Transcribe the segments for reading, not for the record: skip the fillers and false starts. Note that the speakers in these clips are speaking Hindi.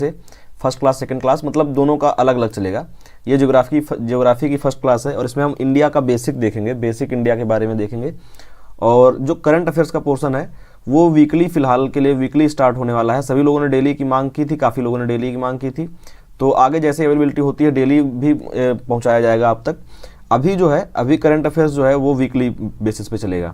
से फर्स्ट क्लास सेकंड क्लास मतलब दोनों का अलग अलग चलेगा। ये ज्योग्राफी की फर्स्ट क्लास है और इसमें हम इंडिया का बेसिक देखेंगे, बेसिक इंडिया के बारे में देखेंगे। और जो करंट अफेयर्स का पोर्शन है वो वीकली, फिलहाल के लिए वीकली स्टार्ट होने वाला है। सभी लोगों ने डेली की मांग की थी, काफ़ी लोगों ने डेली की मांग की थी, तो आगे जैसे अवेलेबिलिटी होती है डेली भी पहुंचाया जाएगा आप तक। अभी जो है, अभी करंट अफेयर्स जो है वो वीकली बेसिस पे चलेगा।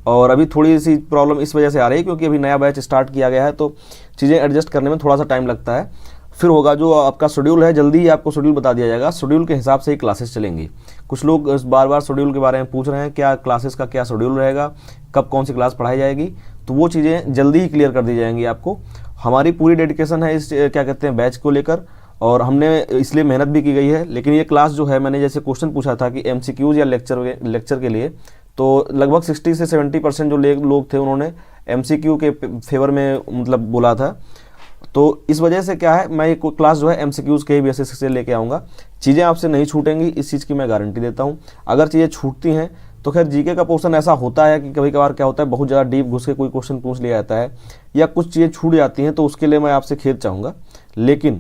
और अभी थोड़ी सी प्रॉब्लम इस वजह से आ रही है क्योंकि अभी नया बैच स्टार्ट किया गया है, तो चीज़ें एडजस्ट करने में थोड़ा सा टाइम लगता है। फिर होगा जो आपका शेड्यूल है, जल्दी ही आपको शेड्यूल बता दिया जाएगा। शेड्यूल के हिसाब से ही क्लासेस चलेंगी। कुछ लोग बार बार शेड्यूल के बारे में पूछ रहे हैं, क्या क्लासेस का क्या शेड्यूल रहेगा, कब कौन सी क्लास पढ़ाई जाएगी, तो वो चीज़ें जल्दी ही क्लियर कर दी जाएंगी आपको। हमारी पूरी डेडिकेशन है इस क्या कहते हैं बैच को लेकर, और हमने इसलिए मेहनत भी की गई है। लेकिन ये क्लास जो है, मैंने जैसे क्वेश्चन पूछा था कि MCQs या लेक्चर के लिए, तो लगभग 60 से 70% जो लोग थे उन्होंने MCQ के फेवर में मतलब बोला था। तो इस वजह से क्या है, मैं ये क्लास जो है MCQs के बेसिस से लेके आऊँगा। चीज़ें आपसे नहीं छूटेंगी, इस चीज़ की मैं गारंटी देता हूँ। अगर चीज़ें छूटती हैं तो खैर जीके का पोर्शन ऐसा होता है कि कभी कभार क्या होता है, बहुत ज़्यादा डीप घुस के कोई क्वेश्चन पूछ लिया जाता है या कुछ चीज़ें छूट जाती हैं, तो उसके लिए मैं आपसे खेद चाहूँगा। लेकिन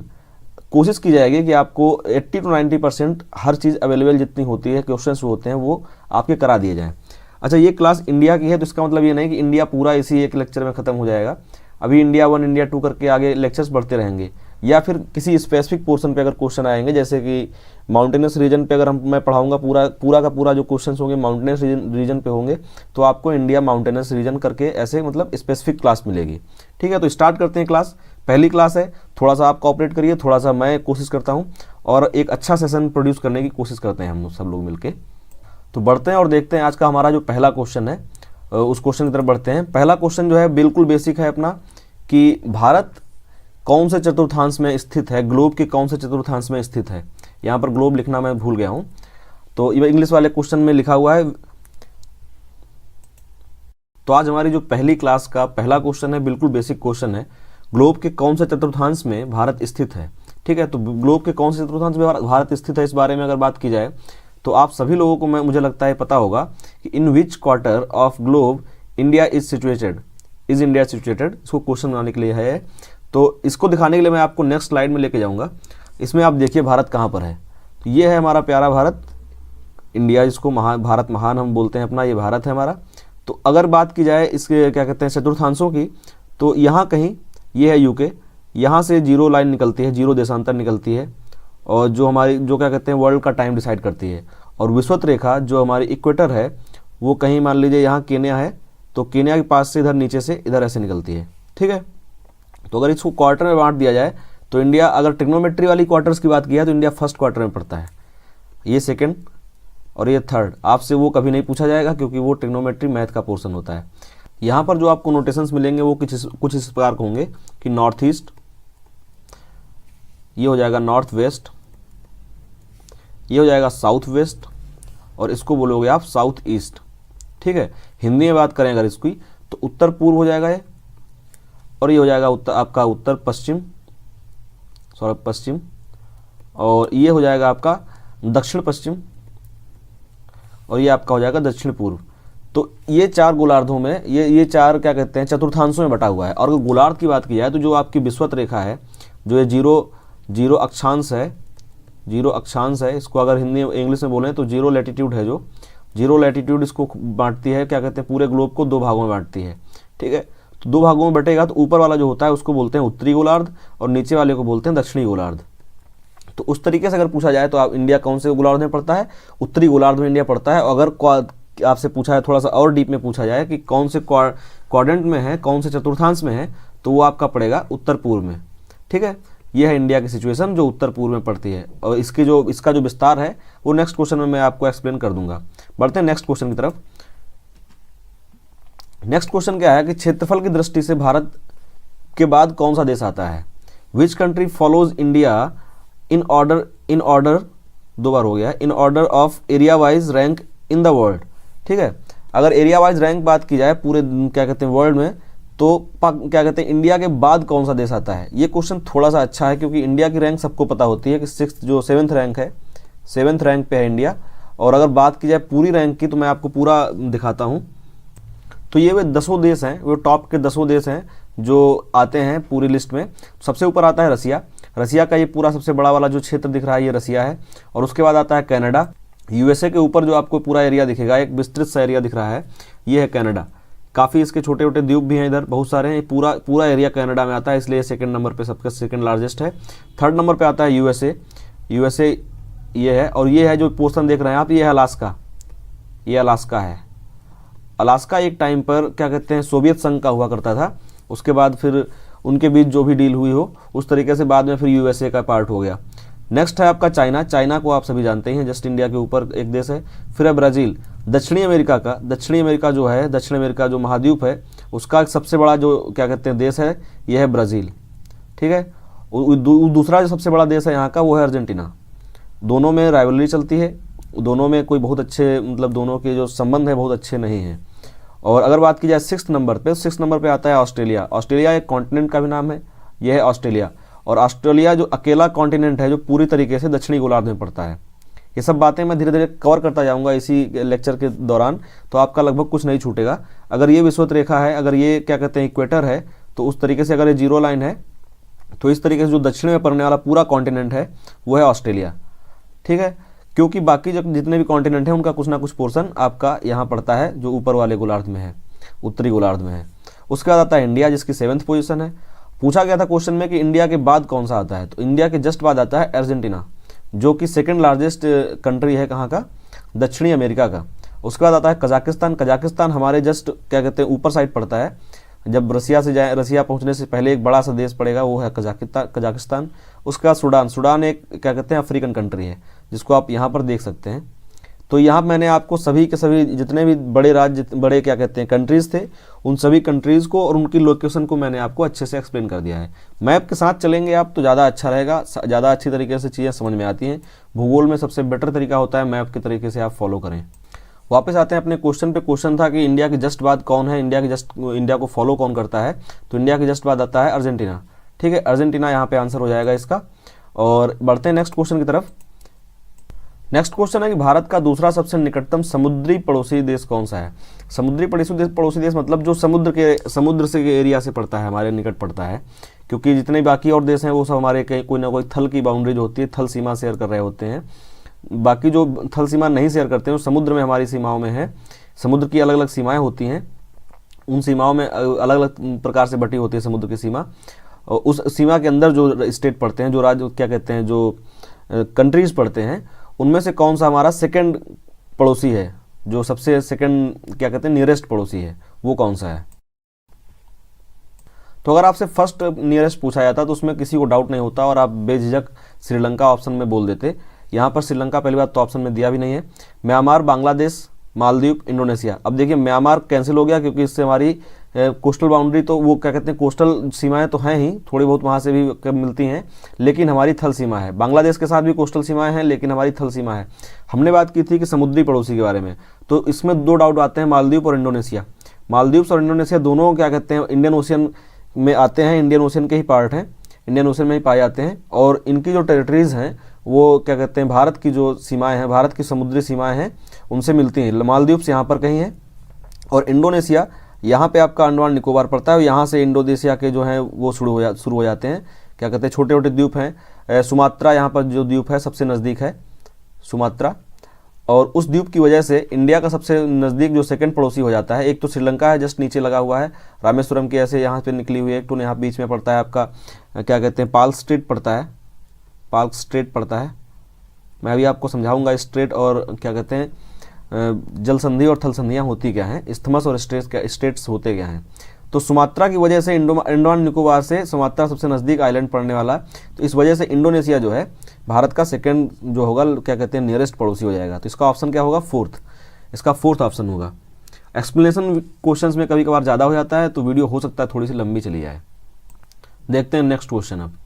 कोशिश की जाएगी कि आपको 80 to 90% हर चीज़ अवेलेबल जितनी होती है, क्वेश्चन होते हैं वो आपके करा दिए जाएँ। अच्छा, ये क्लास इंडिया की है तो इसका मतलब ये नहीं कि इंडिया पूरा इसी एक लेक्चर में ख़त्म हो जाएगा। अभी इंडिया 1 इंडिया 2 करके आगे लेक्चर्स बढ़ते रहेंगे, या फिर किसी स्पेसिफिक पोर्शन पे अगर क्वेश्चन आएंगे, जैसे कि माउंटेनस रीजन पे अगर मैं पढ़ाऊंगा, पूरा का पूरा जो क्वेश्चन होंगे माउंटेनस रीजन पे होंगे, तो आपको इंडिया माउंटेनस रीजन करके ऐसे मतलब स्पेसिफिक क्लास मिलेगी। ठीक है, तो स्टार्ट करते हैं क्लास। पहली क्लास है, थोड़ा सा आप कोऑपरेट करिए, थोड़ा सा मैं कोशिश करता हूँ और एक अच्छा सेशन प्रोड्यूस करने की कोशिश करते हैं हम सब लोग मिलकर। तो बढ़ते हैं और देखते हैं आज का हमारा जो पहला क्वेश्चन है, उस क्वेश्चन की तरफ बढ़ते हैं। पहला क्वेश्चन जो है बिल्कुल बेसिक है अपना, कि भारत कौन से चतुर्थांश में स्थित है, ग्लोब के कौन से चतुर्थांश में स्थित है। यहाँ पर ग्लोब लिखना मैं भूल गया हूँ, तो ये इंग्लिश वाले क्वेश्चन में लिखा हुआ है। तो आज हमारी जो पहली क्लास का पहला क्वेश्चन है, बिल्कुल बेसिक क्वेश्चन है, ग्लोब के कौन से चतुर्थांश में भारत स्थित है। ठीक है, तो ग्लोब के कौन से चतुर्थांश में भारत स्थित है, इस बारे में अगर बात की जाए तो आप सभी लोगों को मुझे लगता है पता होगा कि in which quarter of globe India is situated, इसको क्वेश्चन बनाने के लिए है। तो इसको दिखाने के लिए मैं आपको नेक्स्ट स्लाइड में लेके जाऊंगा। इसमें आप देखिए भारत कहाँ पर है, तो ये है हमारा प्यारा भारत, इंडिया, जिसको भारत महान हम बोलते हैं अपना, ये भारत है हमारा। तो अगर बात की जाए इसके क्या कहते हैं चतुर्थांशों की, तो यहाँ कहीं ये है यूके, यहाँ से 0 लाइन निकलती है, 0 देशांतर निकलती है, और जो हमारी जो क्या कहते हैं वर्ल्ड का टाइम डिसाइड करती है। और विषुवत रेखा जो हमारी इक्वेटर है वो कहीं मान लीजिए यहाँ केन्या है, तो केन्या के पास से इधर नीचे से इधर ऐसे निकलती है। ठीक है, तो अगर इसको क्वार्टर में बांट दिया जाए तो इंडिया, अगर ट्रिग्नोमेट्री वाली क्वार्टर्स की बात की है तो इंडिया फर्स्ट क्वार्टर में पड़ता है, ये सेकंड और ये थर्ड। आपसे वो कभी नहीं पूछा जाएगा क्योंकि वो ट्रिग्नोमेट्री मैथ का पोर्शन होता है। यहाँ पर जो आपको नोटेशंस मिलेंगे वो कुछ इस प्रकार के होंगे कि नॉर्थ ईस्ट, ये हो जाएगा नॉर्थ वेस्ट, ये हो जाएगा साउथ वेस्ट, और इसको बोलोगे आप साउथ ईस्ट। ठीक है, हिंदी में बात करें अगर इसकी तो उत्तर पूर्व हो जाएगा ये, और ये हो जाएगा आपका उत्तर पश्चिम, और ये हो जाएगा आपका दक्षिण पश्चिम, और ये आपका हो जाएगा दक्षिण पूर्व। तो ये 4 गोलार्धों में, ये 4 क्या कहते हैं चतुर्थांशों में बटा हुआ है। और अगर गोलार्ध की बात की जाए तो जो आपकी विषुवत रेखा है, जो ये जीरो अक्षांश है, इसको अगर हिंदी इंग्लिश में बोलें तो 0 लैटिट्यूड है, जो 0 लैटिट्यूड इसको बांटती है, क्या कहते हैं पूरे ग्लोब को 2 भागों में बांटती है। ठीक है, तो 2 भागों में बटेगा तो ऊपर वाला जो होता है उसको बोलते हैं उत्तरी गोलार्ध और नीचे वाले को बोलते हैं दक्षिणी गोलार्ध। तो उस तरीके से अगर पूछा जाए तो आप इंडिया कौन से गोलार्ध में पड़ता है, उत्तरी गोलार्ध में इंडिया पड़ता है। अगर आपसे पूछा है थोड़ा सा और डीप में पूछा जाए कि कौन से क्वाड्रेंट में है, कौन से चतुर्थांश में है, तो वो आपका पड़ेगा उत्तर पूर्व में। ठीक है, ये है इंडिया की सिचुएशन जो उत्तर पूर्व में पड़ती है, और इसका जो विस्तार है वो नेक्स्ट क्वेश्चन में मैं आपको एक्सप्लेन कर दूंगा। बढ़ते हैं नेक्स्ट क्वेश्चन की तरफ। नेक्स्ट क्वेश्चन क्या है कि क्षेत्रफल की दृष्टि से भारत के बाद कौन सा देश आता है। Which country follows India in order 2 बार हो गया, in order of area wise rank in the world. ठीक है, अगर एरिया वाइज रैंक बात की जाए पूरे क्या कहते हैं वर्ल्ड में, तो क्या कहते हैं इंडिया के बाद कौन सा देश आता है। ये क्वेश्चन थोड़ा सा अच्छा है क्योंकि इंडिया की रैंक सबको पता होती है कि 7th रैंक है, 7th रैंक पे है इंडिया। और अगर बात की जाए पूरी रैंक की तो मैं आपको पूरा दिखाता हूँ। तो ये वे 10 देश हैं, वो टॉप के 10 देश हैं जो आते हैं पूरी लिस्ट में, सबसे ऊपर आता है रसिया। रसिया का ये पूरा सबसे बड़ा वाला जो क्षेत्र दिख रहा है ये रसिया है। और उसके बाद आता है कनाडा। यूएसए के ऊपर जो आपको पूरा एरिया दिखेगा, एक विस्तृत सा एरिया दिख रहा है, ये है कनाडा। काफ़ी इसके छोटे छोटे द्वीप भी हैं इधर, बहुत सारे हैं। पूरा एरिया कनाडा में आता है, इसलिए सेकंड नंबर पे सबका सेकंड लार्जेस्ट है। थर्ड नंबर पे आता है यूएसए ये है। और ये है जो पोर्शन देख रहे हैं आप, ये है अलास्का। ये अलास्का है। अलास्का एक टाइम पर क्या कहते हैं सोवियत संघ का हुआ करता था, उसके बाद फिर उनके बीच जो भी डील हुई हो उस तरीके से बाद में फिर यूएसए का पार्ट हो गया। नेक्स्ट है आपका चाइना। चाइना को आप सभी जानते हैं, जस्ट इंडिया के ऊपर एक देश है। फिर है ब्राज़ील। दक्षिणी अमेरिका जो है, दक्षिण अमेरिका जो महाद्वीप है उसका सबसे बड़ा जो क्या कहते हैं देश है, यह है ब्राज़ील। ठीक है। दूसरा जो सबसे बड़ा देश है यहाँ का वो है अर्जेंटीना। दोनों में राइवलरी चलती है, दोनों में कोई बहुत अच्छे मतलब दोनों के जो संबंध है बहुत अच्छे नहीं हैं। और अगर बात की जाए सिक्स नंबर पे आता है ऑस्ट्रेलिया। ऑस्ट्रेलिया एक कॉन्टिनेंट का भी नाम है, यह है ऑस्ट्रेलिया। और ऑस्ट्रेलिया जो अकेला कॉन्टिनेंट है जो पूरी तरीके से दक्षिणी गोलार्ध में पड़ता है। ये सब बातें मैं धीरे धीरे कवर करता जाऊंगा इसी लेक्चर के दौरान, तो आपका लगभग कुछ नहीं छूटेगा। अगर ये विषुवत रेखा है, अगर ये क्या कहते हैं इक्वेटर है, तो उस तरीके से अगर ये जीरो लाइन है तो इस तरीके से जो दक्षिण में पड़ने वाला पूरा कॉन्टिनेंट है वो है ऑस्ट्रेलिया। ठीक है। क्योंकि बाकी जो जितने भी कॉन्टिनेंट हैं उनका कुछ ना कुछ पोर्शन आपका यहाँ पड़ता है जो ऊपर वाले गोलार्ध में है, उत्तरी गोलार्ध में है। उसके बाद आता है इंडिया जिसकी 7th पोजीशन है। पूछा गया था क्वेश्चन में कि इंडिया के बाद कौन सा आता है, तो इंडिया के जस्ट बाद आता है अर्जेंटीना, जो कि सेकंड लार्जेस्ट कंट्री है कहाँ का, दक्षिणी अमेरिका का। उसके बाद आता है कजाकिस्तान। कजाकिस्तान हमारे जस्ट क्या कहते हैं ऊपर साइड पड़ता है। जब रसिया पहुंचने से पहले एक बड़ा सा देश पड़ेगा वो है कजाकिस्तान। उसके बाद सूडान एक क्या कहते हैं अफ्रीकन कंट्री है, जिसको आप यहाँ पर देख सकते हैं। तो यहाँ मैंने आपको सभी के सभी जितने भी बड़े राज्य, बड़े क्या कहते हैं कंट्रीज़ थे, उन सभी कंट्रीज़ को और उनकी लोकेशन को मैंने आपको अच्छे से एक्सप्लेन कर दिया है। मैप के साथ चलेंगे आप तो ज़्यादा अच्छा रहेगा, ज़्यादा अच्छी तरीके से चीज़ें समझ में आती हैं। भूगोल में सबसे बेटर तरीका होता है मैप के तरीके से आप फॉलो करें। वापस आते हैं अपने क्वेश्चन पे। क्वेश्चन था कि इंडिया के जस्ट बाद कौन है, इंडिया को फॉलो कौन करता है, तो इंडिया के जस्ट बाद आता है अर्जेंटीना। ठीक है, अर्जेंटीना यहाँ पे आंसर हो जाएगा इसका। और बढ़ते हैं नेक्स्ट क्वेश्चन की तरफ। नेक्स्ट क्वेश्चन है कि भारत का दूसरा सबसे निकटतम समुद्री पड़ोसी देश कौन सा है। समुद्री पड़ोसी देश मतलब जो समुद्र से एरिया से पड़ता है, हमारे निकट पड़ता है। क्योंकि जितने बाकी और देश हैं वो सब हमारे कहीं कोई ना कोई थल की बाउंड्री जो होती है, थल सीमा शेयर कर रहे होते हैं। बाकी जो थल सीमा नहीं शेयर करते हैं वो समुद्र में हमारी सीमाओं में है। समुद्र की अलग अलग सीमाएं होती हैं, उन सीमाओं में अलग अलग प्रकार से बटी होती है समुद्र की सीमा। और उस सीमा के अंदर जो स्टेट पड़ते हैं, जो राज्य क्या कहते हैं, जो कंट्रीज पड़ते हैं, उनमें से कौन सा हमारा सेकंड पड़ोसी है, जो सबसे सेकंड क्या कहते हैं नियरेस्ट पड़ोसी है, वो कौन सा है। तो अगर आपसे फर्स्ट नियरेस्ट पूछा जाता तो उसमें किसी को डाउट नहीं होता और आप बेझिझक श्रीलंका ऑप्शन में बोल देते। यहाँ पर श्रीलंका पहली बात तो ऑप्शन में दिया भी नहीं है। Myanmar, Bangladesh, Maldives, Indonesia. अब देखिए म्यांमार कैंसिल हो गया क्योंकि इससे हमारी कोस्टल बाउंड्री तो वो क्या कहते हैं कोस्टल सीमाएं तो हैं ही, थोड़ी बहुत वहाँ से भी मिलती हैं, लेकिन हमारी थल सीमा है। बांग्लादेश के साथ भी कोस्टल सीमाएं हैं लेकिन हमारी थल सीमा है। हमने बात की थी कि समुद्री पड़ोसी के बारे में, तो इसमें दो डाउट आते हैं, मालदीव और इंडोनेशिया। मालदीव्स और इंडोनेशिया दोनों क्या कहते हैं इंडियन ओशियन में आते हैं, इंडियन ओशियन के ही पार्ट हैं, इंडियन ओशियन में ही पाए जाते हैं। और इनकी जो टेरिटरीज़ हैं वो क्या कहते हैं भारत की जो सीमाएं हैं, भारत की समुद्री सीमाएं हैं, उनसे मिलती हैं। मालदीव्स यहाँ पर कहीं है और इंडोनेशिया यहाँ पे आपका अंडमान निकोबार पड़ता है। यहाँ से इंडोनेशिया के जो हैं वो शुरू हो जाते हैं, क्या कहते हैं छोटे छोटे द्वीप हैं। सुमात्रा यहाँ पर जो द्वीप है सबसे नज़दीक है सुमात्रा, और उस द्वीप की वजह से इंडिया का सबसे नज़दीक जो सेकंड पड़ोसी हो जाता है। एक तो श्रीलंका है जस्ट नीचे लगा हुआ है, रामेश्वरम की ऐसे यहाँ पे निकली हुई है, एक तो यहाँ बीच में पड़ता है आपका क्या कहते हैं पार्क स्ट्रेट पड़ता है। मैं अभी आपको समझाऊंगा स्ट्रेट और क्या कहते हैं जल संधि और थल संधियाँ होती क्या हैं, इस्थमस और स्टेट्स होते क्या हैं। तो सुमात्रा की वजह से अंडमान निकोबार से सुमात्रा सबसे नज़दीक आइलैंड पड़ने वाला है, तो इस वजह से इंडोनेशिया जो है भारत का सेकंड जो होगा क्या कहते हैं नियरेस्ट पड़ोसी हो जाएगा। तो इसका ऑप्शन क्या होगा, फोर्थ। इसका फोर्थ ऑप्शन होगा। एक्सप्लेनेशन क्वेश्चंस में कभी कभार ज़्यादा हो जाता है तो वीडियो हो सकता है थोड़ी सी लंबी चली जाए। देखते हैं नेक्स्ट क्वेश्चन। अब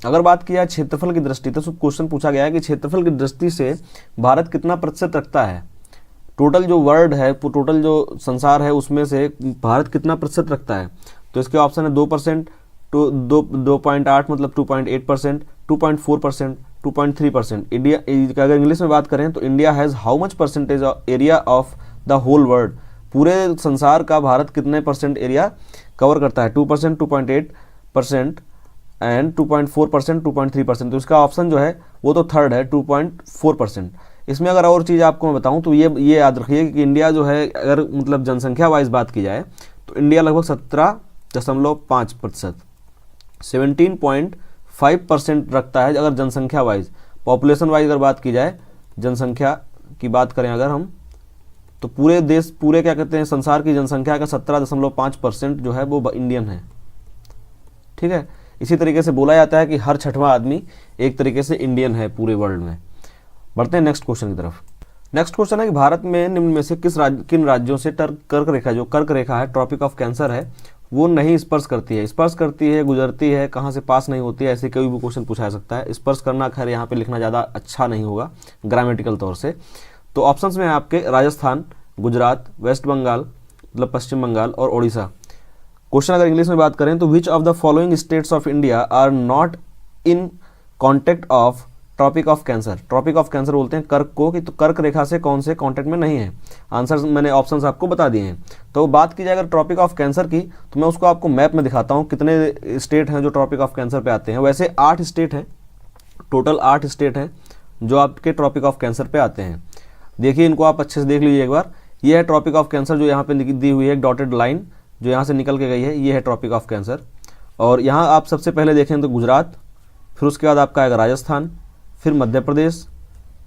अगर बात किया क्षेत्रफल की दृष्टि, तो क्वेश्चन पूछा गया है कि क्षेत्रफल की दृष्टि से भारत कितना प्रतिशत रखता है, टोटल जो वर्ल्ड है, टोटल जो संसार है उसमें से भारत कितना प्रतिशत रखता है। तो इसके ऑप्शन है 2%, 2.8 मतलब 2.8%, 2.4%, 2.3%। इंडिया अगर इंग्लिश में बात करें तो India has how much percentage area of the whole world, पूरे संसार का भारत कितने परसेंट एरिया कवर करता है 2%, 2.8% एंड 2.4%, 2.3%। तो इसका ऑप्शन जो है वो तो थर्ड है 2.4%। इसमें अगर और चीज़ आपको मैं बताऊं तो ये याद रखिए कि इंडिया जो है अगर मतलब जनसंख्या वाइज बात की जाए तो इंडिया लगभग 17.5%, 17.5% रखता है अगर जनसंख्या वाइज। पॉपुलेशन वाइज अगर बात की जाए, जनसंख्या की बात करें अगर हम, तो पूरे देश, पूरे क्या कहते हैं संसार की जनसंख्या का 17.5% जो है वो इंडियन है। ठीक है, इसी तरीके से बोला जाता है कि हर छठवां आदमी एक तरीके से इंडियन है पूरे वर्ल्ड में। बढ़ते हैं नेक्स्ट क्वेश्चन की तरफ। नेक्स्ट क्वेश्चन है कि भारत में निम्न में से किन राज्यों से कर्क रेखा, जो कर्क रेखा है, ट्रॉपिक ऑफ कैंसर है, वो नहीं स्पर्श करती है। स्पर्श करती है, गुजरती है, कहाँ से पास नहीं होती है, ऐसे कोई भी क्वेश्चन पूछा जा सकता है। स्पर्श करना खैर यहाँ पे लिखना ज़्यादा अच्छा नहीं होगा ग्रामेटिकल तौर से। तो ऑप्शंस में है आपके राजस्थान, गुजरात, वेस्ट बंगाल मतलब पश्चिम बंगाल और ओडिशा। क्वेश्चन अगर इंग्लिश में बात करें तो which of the following states of India are not in contact of tropic of cancer. Tropic of cancer बोलते हैं कर्क को, कि तो कर्क रेखा से कौन से कॉन्टेक्ट में नहीं है। आंसर मैंने ऑप्शंस आपको बता दिए हैं। तो बात की जाए अगर ट्रॉपिक ऑफ कैंसर की, तो मैं उसको आपको मैप में दिखाता हूँ कितने स्टेट हैं जो ट्रॉपिक ऑफ कैंसर पे आते हैं। वैसे 8 स्टेट हैं, टोटल 8 स्टेट हैं जो आपके ट्रॉपिक ऑफ कैंसर पे आते हैं। देखिए इनको आप अच्छे से देख लीजिए एक बार। ये है ट्रॉपिक ऑफ कैंसर जो यहाँ पे दी हुई है, एक डॉटेड लाइन जो यहाँ से निकल के गई है, ये है ट्रॉपिक ऑफ कैंसर। और यहाँ आप सबसे पहले देखें तो गुजरात, फिर उसके बाद आपका आएगा राजस्थान, फिर मध्य प्रदेश,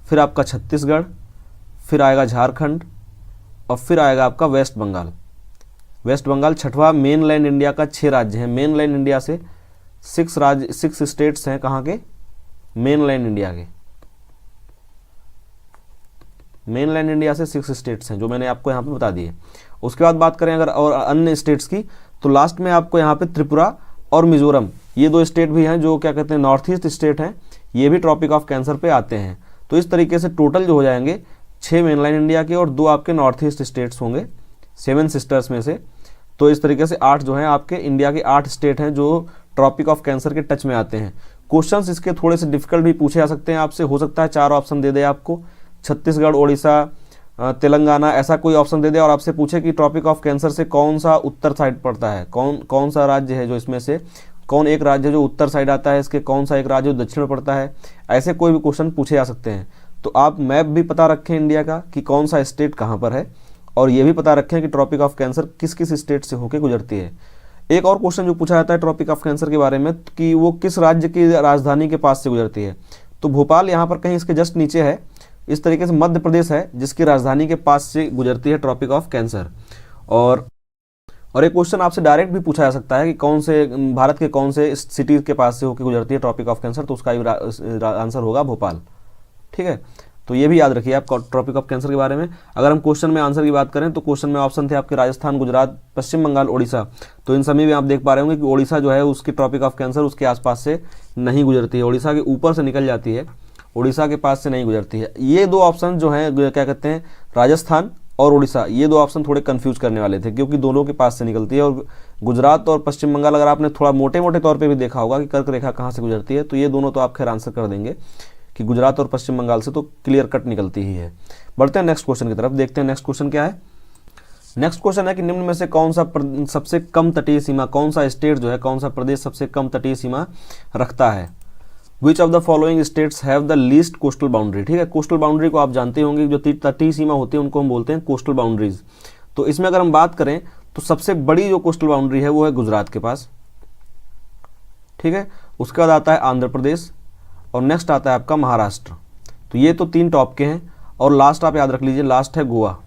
फिर आपका छत्तीसगढ़, फिर आएगा झारखंड और फिर आएगा आपका वेस्ट बंगाल। वेस्ट बंगाल छठवां मेन लैंड इंडिया का 6 राज्य हैं। मेन लैंड इंडिया से 6 स्टेट्स हैं, कहाँ के, मेन लैंड इंडिया के। मेन लैंड इंडिया से 6 स्टेट्स हैं जो मैंने आपको यहाँ पे बता दिए। उसके बाद बात करें अगर और अन्य स्टेट्स की, तो लास्ट में आपको यहाँ पे त्रिपुरा और मिजोरम, ये 2 स्टेट भी हैं जो क्या कहते हैं नॉर्थ ईस्ट स्टेट हैं, ये भी ट्रॉपिक ऑफ कैंसर पे आते हैं। तो इस तरीके से टोटल जो हो जाएंगे 6 मेनलाइन इंडिया के और 2 आपके नॉर्थ ईस्ट स्टेट्स होंगे 7 सिस्टर्स में से। तो इस तरीके से 8 जो हैं आपके इंडिया के 8 स्टेट हैं जो ट्रॉपिक ऑफ कैंसर के टच में आते हैं। क्वेश्चंस इसके थोड़े से डिफिकल्ट भी पूछे जा सकते हैं आपसे, हो सकता है 4 ऑप्शन दे दे आपको, छत्तीसगढ़, ओडिशा, तेलंगाना, ऐसा कोई ऑप्शन दे दे और आपसे पूछे कि ट्रॉपिक ऑफ कैंसर से कौन सा उत्तर साइड पड़ता है, कौन सा राज्य है जो इसमें से कौन एक राज्य जो उत्तर साइड आता है, इसके कौन सा एक राज्य जो दक्षिण में पड़ता है, ऐसे कोई भी क्वेश्चन पूछे जा सकते हैं। तो आप मैप भी पता रखें इंडिया का कि कौन सा स्टेट कहाँ पर है, और ये भी पता रखें कि ट्रॉपिक ऑफ कैंसर किस किस स्टेट से होकर गुजरती है। एक और क्वेश्चन जो पूछा जाता है ट्रॉपिक ऑफ कैंसर के बारे में कि वो किस राज्य की राजधानी के पास से गुजरती है, तो भोपाल यहाँ पर कहीं इसके जस्ट नीचे है। इस तरीके से मध्य प्रदेश है जिसकी राजधानी के पास से गुजरती है ट्रॉपिक ऑफ कैंसर। और एक क्वेश्चन आपसे डायरेक्ट भी पूछा जा सकता है कि कौन से भारत के कौन से सिटी के पास से होकर गुजरती है ट्रॉपिक ऑफ कैंसर, तो उसका आंसर होगा भोपाल। ठीक है, तो ये भी याद रखिए आप ट्रॉपिक ऑफ कैंसर के बारे में। अगर हम क्वेश्चन में आंसर की बात करें तो क्वेश्चन में ऑप्शन थे आपके राजस्थान, गुजरात, पश्चिम बंगाल, ओडिशा। तो इन सभी में आप देख पा रहे होंगे कि ओडिशा जो है उसकी ट्रॉपिक ऑफ कैंसर उसके आसपास से नहीं गुजरती है, ओडिशा के ऊपर से निकल जाती है, ओडिशा के पास से नहीं गुजरती है। ये 2 ऑप्शन जो हैं क्या कहते हैं राजस्थान और ओडिशा, ये 2 ऑप्शन थोड़े कंफ्यूज करने वाले थे क्योंकि दोनों के पास से निकलती है। और गुजरात और पश्चिम बंगाल अगर आपने थोड़ा मोटे मोटे तौर पे भी देखा होगा कि कर्क रेखा कहाँ से गुजरती है, तो ये दोनों तो आप खैर आंसर कर देंगे कि गुजरात और पश्चिम बंगाल से तो क्लियर कट निकलती ही है। बढ़ते हैं नेक्स्ट क्वेश्चन की तरफ, देखते हैं नेक्स्ट क्वेश्चन क्या है। नेक्स्ट क्वेश्चन है कि निम्न में से कौन सा सबसे कम तटीय सीमा, कौन सा स्टेट जो है, कौन सा प्रदेश सबसे कम तटीय सीमा रखता है। विच of the following states have the least coastal boundary. ठीक है, कोस्टल बाउंड्री को आप जानते होंगे, जो तटीय सीमा होती है उनको हम बोलते हैं कोस्टल बाउंड्रीज। तो इसमें अगर हम बात करें तो सबसे बड़ी जो कोस्टल बाउंड्री है वो है गुजरात के पास। ठीक है, उसके बाद आता है आंध्र प्रदेश और नेक्स्ट आता है आपका महाराष्ट्र। तो ये तो 3 टॉप के हैं और लास्ट आप याद रख लीजिए, लास्ट है गोवा।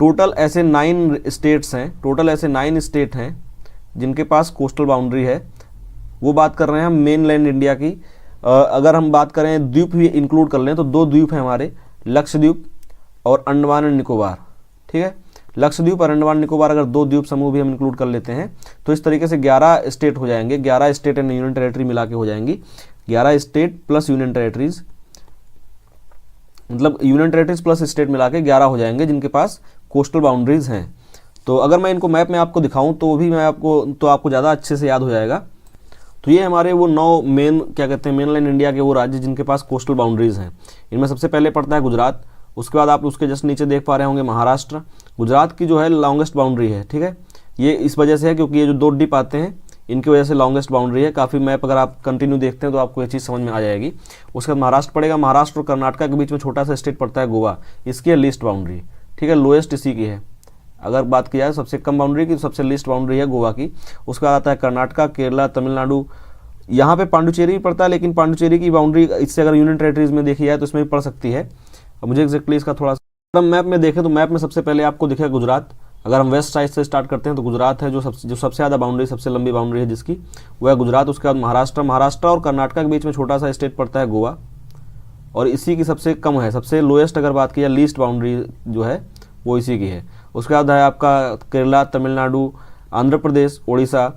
टोटल ऐसे 9 स्टेट्स हैं, टोटल ऐसे 9 स्टेट हैं जिनके पास कोस्टल बाउंड्री है। वो बात कर रहे हैं हम मेन लैंड इंडिया की। अगर हम बात करें द्वीप भी इंक्लूड कर लें तो 2 द्वीप हैं हमारे, लक्षद्वीप और अंडमान एंड निकोबार। ठीक है, लक्षद्वीप और अंडमान निकोबार अगर 2 द्वीप समूह भी हम इंक्लूड कर लेते हैं तो इस तरीके से 11 स्टेट हो जाएंगे, 11 स्टेट एंड यूनियन टेरेटरी मिला के हो जाएंगी 11 स्टेट प्लस यूनियन टेरेटरीज, मतलब यूनियन टेरेटरीज प्लस स्टेट मिला के 11 हो जाएंगे जिनके पास कोस्टल बाउंड्रीज हैं। तो अगर मैं इनको मैप में आपको दिखाऊं तो भी मैं आपको ज़्यादा अच्छे से याद हो जाएगा। तो ये हमारे वो 9 मेन क्या कहते हैं मेनलैंड इंडिया के वो राज्य जिनके पास कोस्टल बाउंड्रीज हैं। इनमें सबसे पहले पड़ता है गुजरात, उसके बाद आप उसके जस्ट नीचे देख पा रहे होंगे महाराष्ट्र। गुजरात की जो है लॉन्गेस्ट बाउंड्री है, ठीक है, ये इस वजह से है क्योंकि ये जो 2 डिप आते हैं इनकी वजह से लॉन्गेस्ट बाउंड्री है। काफ़ी मैप अगर आप कंटिन्यू देखते हैं तो आपको ये चीज़ समझ में आ जाएगी। उसके बाद महाराष्ट्र पड़ेगा, महाराष्ट्र और कर्नाटका के बीच में छोटा सा स्टेट पड़ता है गोवा, इसकी है लीस्ट बाउंड्री, ठीक है, लोएस्ट इसी की है। अगर बात की जाए सबसे कम बाउंड्री की, सबसे लीस्ट बाउंड्री है गोवा की। उसके बाद आता है कर्नाटका, केरला, तमिलनाडु, यहाँ पे पांडुचेरी भी पड़ता है, लेकिन पांडुचेरी की बाउंड्री इससे अगर यूनियन टेरिटरीज में देखी जाए तो इसमें भी पड़ सकती है। अब मुझे एक्जैक्टली इसका थोड़ा सा मैप में देखें तो मैप में सबसे पहले आपको दिखेगा गुजरात। अगर हम वेस्ट साइड से स्टार्ट करते हैं तो गुजरात है जो सबसे ज़्यादा बाउंड्री, सबसे लंबी बाउंड्री है जिसकी, वो है गुजरात। उसके बाद महाराष्ट्र और कर्नाटका के बीच में छोटा सा स्टेट पड़ता है गोवा, और इसी की सबसे कम है, सबसे लोएस्ट अगर बात की जाए लीस्ट बाउंड्री जो है वो इसी की है। उसके बाद है आपका केरला, तमिलनाडु, आंध्र प्रदेश, उड़ीसा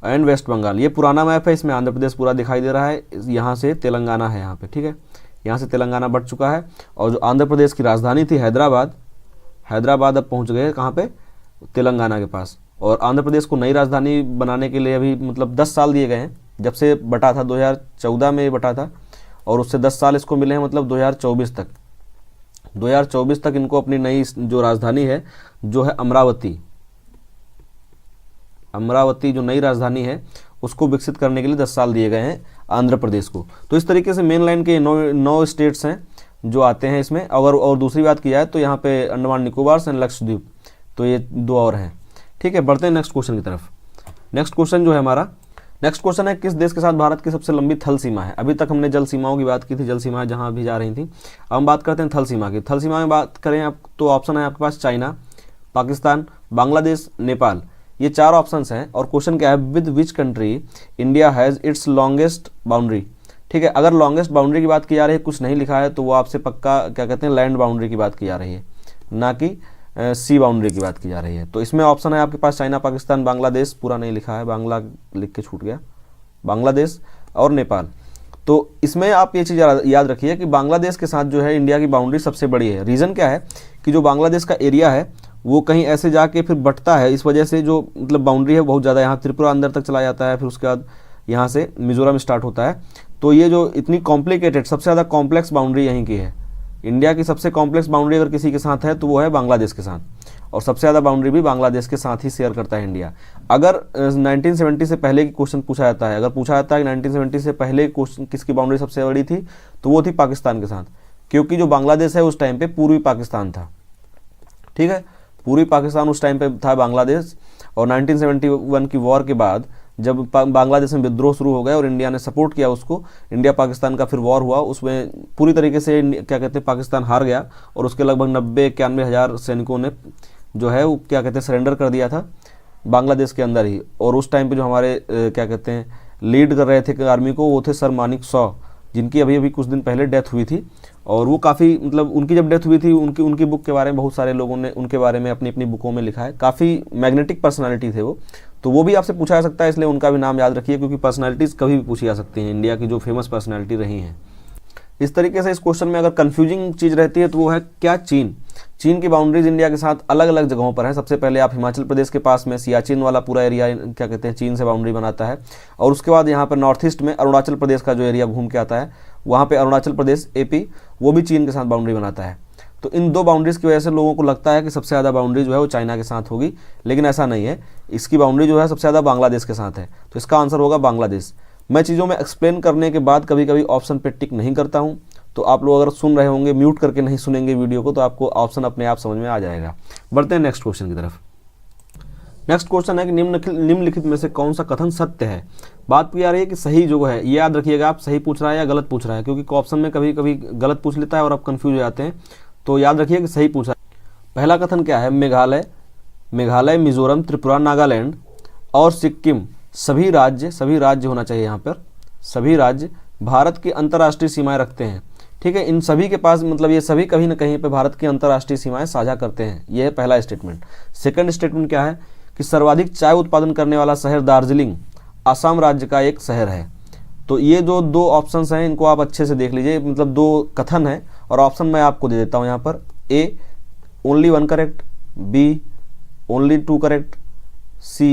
एंड वेस्ट बंगाल। ये पुराना मैप है, इसमें आंध्र प्रदेश पूरा दिखाई दे रहा है, यहाँ से तेलंगाना है यहाँ पे, ठीक है, यहाँ से तेलंगाना बढ़ चुका है। और जो आंध्र प्रदेश की राजधानी थी हैदराबाद, हैदराबाद अब पहुँच गए कहाँ पे, तेलंगाना के पास। और आंध्र प्रदेश को नई राजधानी बनाने के लिए अभी मतलब 10 साल दिए गए हैं, जब से बटा था 2014 में बटा था, और उससे 10 साल इसको मिले हैं, मतलब 2024 तक, 2024 तक इनको अपनी नई जो राजधानी है जो है अमरावती जो नई राजधानी है उसको विकसित करने के लिए 10 साल दिए गए हैं आंध्र प्रदेश को। तो इस तरीके से मेन लाइन के 9 स्टेट्स हैं जो आते हैं इसमें। अगर और दूसरी बात की जाए तो यहाँ पे अंडमान निकोबार एंड लक्षद्वीप, तो ये 2 और हैं, ठीक है। बढ़ते हैं नेक्स्ट क्वेश्चन की तरफ। नेक्स्ट क्वेश्चन जो है हमारा, नेक्स्ट क्वेश्चन है किस देश के साथ भारत की सबसे लंबी थल सीमा है। अभी तक हमने जल सीमाओं की बात की थी, जल सीमाएं जहाँ भी जा रही थी। अब हम बात करते हैं थल सीमा की। थल सीमा में बात करें आप तो ऑप्शन है आपके पास चाइना, पाकिस्तान, बांग्लादेश, नेपाल, ये 4 ऑप्शंस हैं। और क्वेश्चन क्या है, with which country India has its longest boundary, ठीक है। अगर लॉन्गेस्ट बाउंड्री की बात की जा रही है, कुछ नहीं लिखा है, तो वो आपसे पक्का क्या कहते हैं लैंड बाउंड्री की बात की जा रही है, ना कि सी बाउंड्री की बात की जा रही है। तो इसमें ऑप्शन है आपके पास चाइना, पाकिस्तान, बांग्लादेश, पूरा नहीं लिखा है, बांग्ला लिख के छूट गया, बांग्लादेश और नेपाल। तो इसमें आप ये चीज़ याद रखिए कि बांग्लादेश के साथ जो है इंडिया की बाउंड्री सबसे बड़ी है। रीज़न क्या है कि जो बांग्लादेश का एरिया है वो कहीं ऐसे जाके फिर बटता है, इस वजह से जो मतलब बाउंड्री है बहुत ज़्यादा, यहाँ त्रिपुरा अंदर तक चला जाता है, फिर उसके बाद यहाँ से मिजोरम स्टार्ट होता है। तो ये जो इतनी कॉम्प्लिकेटेड, सबसे ज़्यादा कॉम्प्लेक्स बाउंड्री यहीं की है। इंडिया की सबसे कॉम्प्लेक्स बाउंड्री अगर किसी के साथ है तो वो है बांग्लादेश के साथ, और सबसे ज़्यादा बाउंड्री भी बांग्लादेश के साथ ही शेयर करता है इंडिया। अगर 1970 से पहले की क्वेश्चन पूछा जाता है, अगर पूछा जाता है कि 1970 से पहले क्वेश्चन किसकी बाउंड्री सबसे बड़ी थी, तो वो थी पाकिस्तान के साथ, क्योंकि जो बांग्लादेश है उस टाइम पे पूर्वी पाकिस्तान था, ठीक है, पूर्वी पाकिस्तान उस टाइम पे था बांग्लादेश। और 1971 की वॉर के बाद जब बांग्लादेश में विद्रोह शुरू हो गए और इंडिया ने सपोर्ट किया उसको, इंडिया पाकिस्तान का फिर वॉर हुआ, उसमें पूरी तरीके से क्या कहते हैं पाकिस्तान हार गया, और उसके लगभग 90-91 हज़ार सैनिकों ने जो है वो क्या कहते हैं सरेंडर कर दिया था बांग्लादेश के अंदर ही। और उस टाइम पे जो हमारे क्या कहते हैं लीड कर रहे थे आर्मी को, वो थे सर मानिक शॉ, जिनकी अभी कुछ दिन पहले डेथ हुई थी। और वो काफ़ी मतलब उनकी जब डेथ हुई थी, उनकी बुक के बारे में बहुत सारे लोगों ने उनके बारे में अपनी अपनी बुकों में लिखा है। काफ़ी मैग्नेटिक पर्सनालिटी थे वो, तो वो भी आपसे पूछा जा सकता है, इसलिए उनका भी नाम याद रखिए, क्योंकि पर्सनालिटीज़ कभी भी पूछी जा सकती हैं, इंडिया की जो फेमस पर्सनालिटी रही हैं। इस तरीके से इस क्वेश्चन में अगर कंफ्यूजिंग चीज़ रहती है तो वो है क्या, चीन की बाउंड्रीज इंडिया के साथ अलग अलग जगहों पर है। सबसे पहले आप हिमाचल प्रदेश के पास में सियाचिन वाला पूरा एरिया क्या कहते हैं चीन से बाउंड्री बनाता है, और उसके बाद यहाँ पर नॉर्थ ईस्ट में अरुणाचल प्रदेश का जो एरिया घूम के आता है, वहाँ पे अरुणाचल प्रदेश AP वो भी चीन के साथ बाउंड्री बनाता है। तो इन 2 बाउंड्रीज़ की वजह से लोगों को लगता है कि सबसे ज़्यादा बाउंड्री जो है वो चाइना के साथ होगी, लेकिन ऐसा नहीं है। इसकी बाउंड्री जो है सबसे ज़्यादा बांग्लादेश के साथ है, तो इसका आंसर होगा बांग्लादेश। मैं चीज़ों में एक्सप्लेन करने के बाद कभी कभी ऑप्शन पे टिक नहीं करता हूँ, तो आप लोग अगर सुन रहे होंगे म्यूट करके नहीं सुनेंगे वीडियो को, तो आपको ऑप्शन अपने आप समझ में आ जाएगा। बढ़ते हैं नेक्स्ट क्वेश्चन की तरफ। नेक्स्ट क्वेश्चन है कि निम्नलिखित में से कौन सा कथन सत्य है। बात की जा रही है कि सही जो है, ये याद रखिएगा आप, सही पूछ रहा है या गलत पूछ रहा है, क्योंकि ऑप्शन में कभी कभी गलत पूछ लेता है और आप कंफ्यूज हो जाते हैं, तो याद रखिए कि सही पूछा है। पहला कथन क्या है, मेघालय, मिजोरम, त्रिपुरा, नागालैंड और सिक्किम सभी राज्य होना चाहिए यहाँ पर, सभी राज्य भारत की अंतर्राष्ट्रीय सीमाएं रखते हैं, ठीक है। इन सभी के पास मतलब ये सभी कहीं ना कहीं पे भारत की अंतर्राष्ट्रीय सीमाएं साझा करते हैं, ये है पहला स्टेटमेंट। सेकंड स्टेटमेंट क्या है कि सर्वाधिक चाय उत्पादन करने वाला शहर दार्जिलिंग असम राज्य का एक शहर है। तो ये जो 2 ऑप्शंस हैं इनको आप अच्छे से देख लीजिए, मतलब 2 कथन हैं, और ऑप्शन मैं आपको दे देता हूँ यहाँ पर। A only 1 correct, B only 2 correct, C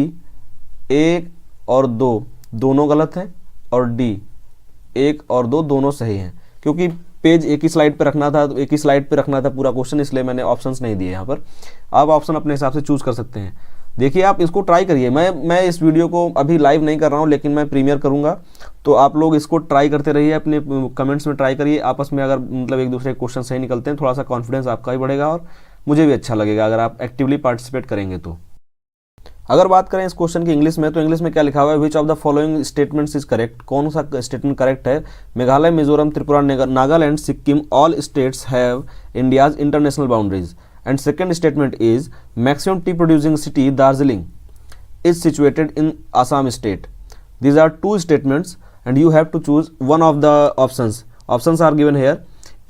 1 और 2 दोनों गलत हैं, और D 1 और 2 दोनों सही हैं। क्योंकि पेज एक ही स्लाइड पे रखना था, तो एक ही स्लाइड पे रखना था पूरा क्वेश्चन, इसलिए मैंने ऑप्शंस नहीं दिए यहाँ पर। आप ऑप्शन अपने हिसाब से चूज कर सकते हैं। देखिए आप इसको ट्राई करिए। मैं इस वीडियो को अभी लाइव नहीं कर रहा हूँ, लेकिन मैं प्रीमियर करूँगा, तो आप लोग इसको ट्राई करते रहिए, अपने कमेंट्स में ट्राई करिए आपस में। अगर मतलब एक दूसरे क्वेश्चन सही निकलते हैं, थोड़ा सा कॉन्फिडेंस आपका भी बढ़ेगा और मुझे भी अच्छा लगेगा अगर आप एक्टिवली पार्टिसिपेट करेंगे तो। अगर बात करें इस क्वेश्चन की इंग्लिश में, तो इंग्लिश में क्या लिखा हुआ है, विच of the following statements is correct, कौन सा स्टेटमेंट करेक्ट है। Meghalaya, Mizoram, Tripura, Nagaland, Sikkim all states have India's international boundaries. And second statement is maximum T producing city Darjeeling is situated in Assam state. These are two statements and you have to choose one of the options. Options are given here.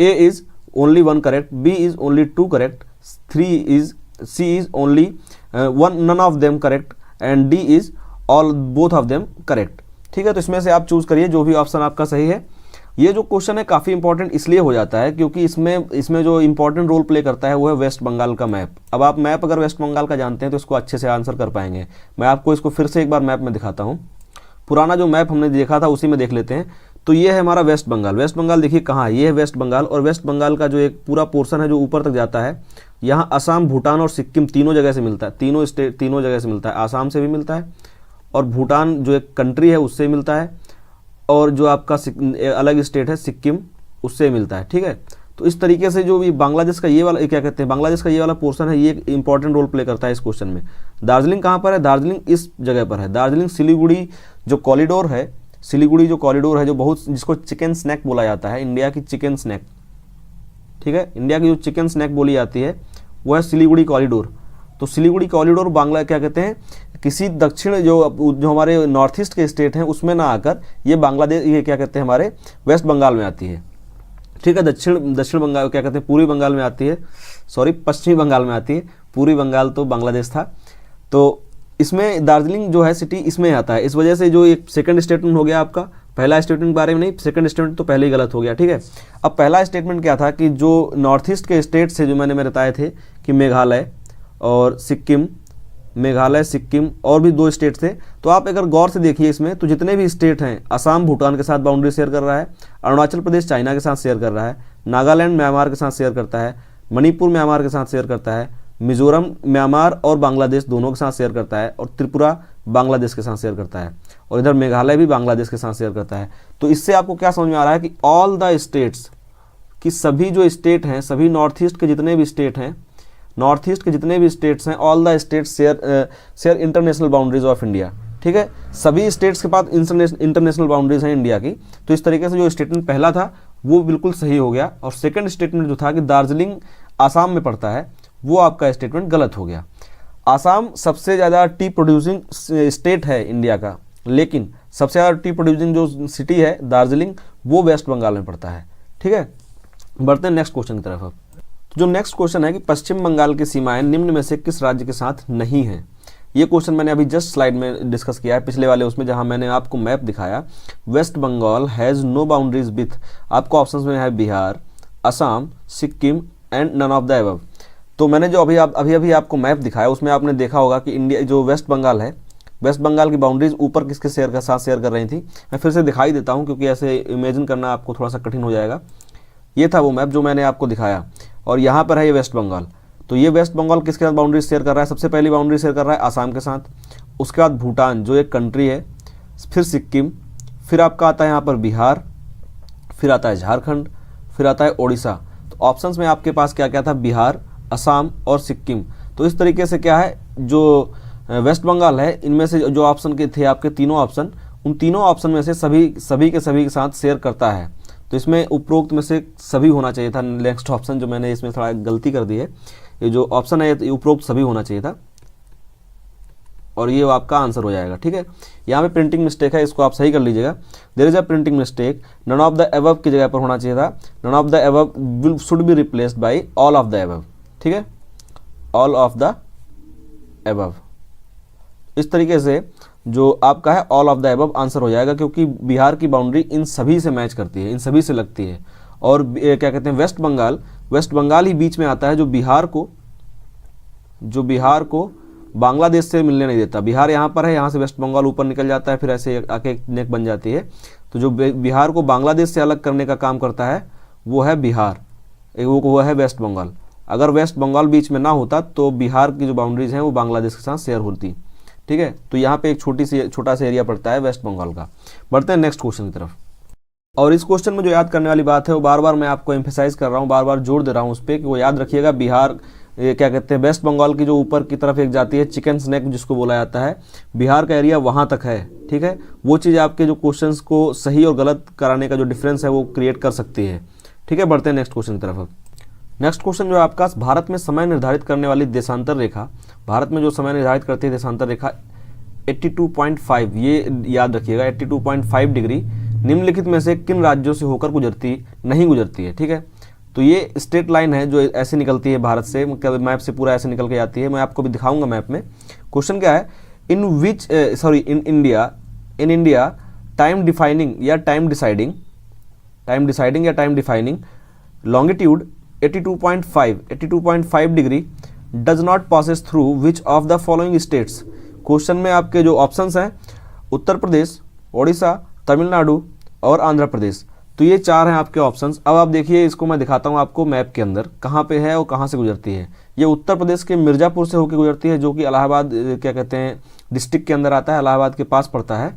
A is only one correct, B is only two correct, C is only none of them correct, and D is both of them correct. ठीक है, तो इसमें से आप चूज करिए जो भी ऑप्शन आपका सही है। ये जो क्वेश्चन है काफ़ी इंपॉर्टेंट इसलिए हो जाता है क्योंकि इसमें जो इंपॉर्टेंट रोल प्ले करता है वो है वेस्ट बंगाल का मैप। अब आप मैप अगर वेस्ट बंगाल का जानते हैं तो इसको अच्छे से आंसर कर पाएंगे। मैं आपको इसको फिर से एक बार मैप में दिखाता हूँ। पुराना जो मैप हमने देखा था उसी में देख लेते हैं। तो ये है हमारा वेस्ट बंगाल। वेस्ट बंगाल देखिए कहाँ है, ये है वेस्ट बंगाल। और वेस्ट बंगाल का जो एक पूरा पोर्शन है जो ऊपर तक जाता है, यहाँ असम, भूटान और सिक्किम तीनों जगह से मिलता है। तीनों जगह से मिलता है। आसाम से भी मिलता है और भूटान जो एक कंट्री है उससे मिलता है, और जो आपका अलग स्टेट है सिक्किम उससे मिलता है। ठीक है, तो इस तरीके से जो भी बांग्लादेश का ये वाला क्या कहते हैं, बांग्लादेश का ये वाला पोर्शन है, ये एक इंपॉर्टेंट रोल प्ले करता है इस क्वेश्चन में। दार्जिलिंग कहाँ पर है, दार्जिलिंग इस जगह पर है। दार्जिलिंग सिलीगुड़ी जो कॉरिडोर है, जो बहुत जिसको चिकन स्नैक बोला जाता है, इंडिया की चिकन स्नैक। ठीक है, इंडिया की जो चिकन स्नैक बोली जाती है वो है सिलीगुड़ी कॉरिडोर। तो सिलीगुड़ी कॉरिडोर बांग्ला क्या कहते हैं, किसी दक्षिण जो हमारे नॉर्थ ईस्ट के स्टेट हैं उसमें ना आकर ये बांग्लादेश, ये क्या कहते हैं हमारे वेस्ट बंगाल में आती है। ठीक है, दक्षिण बंगाल क्या कहते हैं, पूर्वी बंगाल में आती है, सॉरी पश्चिमी बंगाल में आती है। पूर्वी बंगाल तो बांग्लादेश था। तो इसमें दार्जिलिंग जो है सिटी इसमें आता है। इस वजह से जो एक सेकंड स्टेटमेंट हो गया आपका, पहला स्टेटमेंट बारे में नहीं, सेकंड स्टेटमेंट तो पहले ही गलत हो गया। ठीक है, अब पहला स्टेटमेंट क्या था कि जो नॉर्थ ईस्ट के स्टेट से जो मैंने बताए थे कि मेघालय और सिक्किम, मेघालय सिक्किम और भी दो स्टेट थे। तो आप अगर गौर से देखिए इसमें, तो जितने भी स्टेट हैं, असम भूटान के साथ बाउंड्री शेयर कर रहा है, अरुणाचल प्रदेश चाइना के साथ शेयर कर रहा है, नागालैंड म्यांमार के साथ शेयर करता है, मणिपुर म्यांमार के साथ शेयर करता है, मिजोरम म्यांमार और बांग्लादेश दोनों के साथ शेयर करता है, और त्रिपुरा बांग्लादेश के साथ शेयर करता है, और इधर मेघालय भी बांग्लादेश के साथ शेयर करता है। तो इससे आपको क्या समझ में आ रहा है कि ऑल द स्टेट्स की सभी जो स्टेट हैं, सभी नॉर्थ ईस्ट के जितने भी स्टेट हैं, नॉर्थ ईस्ट के जितने भी स्टेट्स हैं, all the states share international boundaries of India. ठीक है, सभी स्टेट्स के पास इंटरनेशनल बाउंड्रीज हैं इंडिया की। तो इस तरीके से जो स्टेटमेंट पहला था वो बिल्कुल सही हो गया, और सेकंड स्टेटमेंट जो था कि दार्जिलिंग आसाम में पड़ता है, वो आपका स्टेटमेंट गलत हो गया। आसाम सबसे ज़्यादा टी प्रोड्यूसिंग स्टेट है इंडिया का, लेकिन सबसे ज़्यादा टी प्रोड्यूसिंग जो सिटी है दार्जिलिंग, वो वेस्ट बंगाल में पड़ता है। ठीक है, बढ़ते हैं नेक्स्ट क्वेश्चन की तरफ। अब जो नेक्स्ट क्वेश्चन है कि पश्चिम बंगाल की सीमाएं निम्न में से किस राज्य के साथ नहीं हैं। ये क्वेश्चन मैंने अभी जस्ट स्लाइड में डिस्कस किया है, पिछले वाले उसमें जहां मैंने आपको मैप दिखाया। West Bengal has no boundaries with, आपको ऑप्शंस में है Bihar, Assam, Sikkim and none of the above. तो मैंने जो अभी आपको मैप दिखाया उसमें आपने देखा होगा कि इंडिया जो वेस्ट बंगाल है, वेस्ट बंगाल की बाउंड्रीज ऊपर किसके साथ शेयर कर रही थी। मैं फिर से दिखाई देता हूँ क्योंकि ऐसे इमेजिन करना आपको थोड़ा सा कठिन हो जाएगा। ये था वो मैप जो मैंने आपको दिखाया, और यहाँ पर है ये वेस्ट बंगाल। तो ये वेस्ट बंगाल किसके साथ बाउंड्री शेयर कर रहा है, सबसे पहली बाउंड्री शेयर कर रहा है आसाम के साथ, उसके बाद भूटान जो एक कंट्री है, फिर सिक्किम, फिर आपका आता है यहाँ पर बिहार, फिर आता है झारखंड, फिर आता है ओडिशा। तो ऑप्शंस में आपके पास क्या क्या था, बिहार, असम और सिक्किम। तो इस तरीके से क्या है, जो वेस्ट बंगाल है इनमें से जो ऑप्शन के थे आपके तीनों ऑप्शन, उन तीनों ऑप्शन में से सभी के साथ शेयर करता है। तो इसमें उपरोक्त में से सभी होना चाहिए था। नेक्स्ट ऑप्शन जो मैंने इसमें थोड़ा गलती कर दी है, ये जो ऑप्शन है ये उपरोक्त सभी होना चाहिए था, और ये आपका आंसर हो जाएगा। ठीक है, यहाँ पे प्रिंटिंग मिस्टेक है, इसको आप सही कर लीजिएगा। There is a printing mistake, none of the above की जगह पर होना चाहिए था, none of the above should be replaced by all of the above. ठीक है, ऑल ऑफ द अबव। इस तरीके से जो आपका है all of the above answer हो जाएगा, क्योंकि बिहार की बाउंड्री इन सभी से मैच करती है, इन सभी से लगती है। और क्या कहते हैं, वेस्ट बंगाल ही बीच में आता है, जो बिहार को बांग्लादेश से मिलने नहीं देता। बिहार यहाँ पर है, यहाँ से वेस्ट बंगाल ऊपर निकल जाता है, फिर ऐसे आके नेक बन जाती है। तो जो बिहार को बांग्लादेश से अलग करने का काम करता है वो है बिहार, वो है वेस्ट बंगाल। अगर वेस्ट बंगाल बीच में ना होता तो बिहार की जो बाउंड्रीज हैं वो बांग्लादेश के साथ शेयर होती। ठीक है, तो यहाँ पे एक छोटा सा एरिया पड़ता है वेस्ट बंगाल का। बढ़ते हैं नेक्स्ट क्वेश्चन की तरफ। और इस क्वेश्चन में जो याद करने वाली बात है वो बार बार मैं आपको एम्फेसाइज कर रहा हूँ, बार बार जोर दे रहा हूँ उस पर कि वो याद रखिएगा। बिहार क्या कहते हैं, वेस्ट बंगाल की जो ऊपर की तरफ एक जाती है चिकन स्नैक जिसको बोला जाता है, बिहार का एरिया वहाँ तक है। ठीक है, वो चीज़ आपके जो क्वेश्चंस को सही और गलत कराने का जो डिफरेंस है वो क्रिएट कर सकती है। ठीक है, बढ़ते हैं नेक्स्ट क्वेश्चन की तरफ। नेक्स्ट क्वेश्चन जो है आपका, भारत में समय निर्धारित करने वाली देशांतर रेखा, भारत में जो समय निर्धारित करती है देशांतर रेखा 82.5, ये याद रखिएगा 82.5 डिग्री निम्नलिखित में से किन राज्यों से होकर नहीं गुजरती है। ठीक है, तो ये स्ट्रेट लाइन है जो ऐसे निकलती है भारत से, मैप से पूरा ऐसे निकल के जाती है। मैं आपको भी दिखाऊंगा मैप में। क्वेश्चन क्या है, इन इंडिया टाइम डिफाइनिंग या time deciding longitude 82.5 degree does not passes through which of the following states. Question में आपके जो ऑप्शंस हैं उत्तर प्रदेश, ओडिशा, तमिलनाडु और आंध्र प्रदेश। तो ये 4 हैं आपके ऑप्शंस। अब आप देखिए, इसको मैं दिखाता हूँ आपको मैप के अंदर कहाँ पे है और कहाँ से गुजरती है। ये उत्तर प्रदेश के मिर्ज़ापुर से होकर गुजरती है, जो कि इलाहाबाद क्या कहते हैं डिस्ट्रिक्ट के अंदर आता है, इलाहाबाद के पास पड़ता है।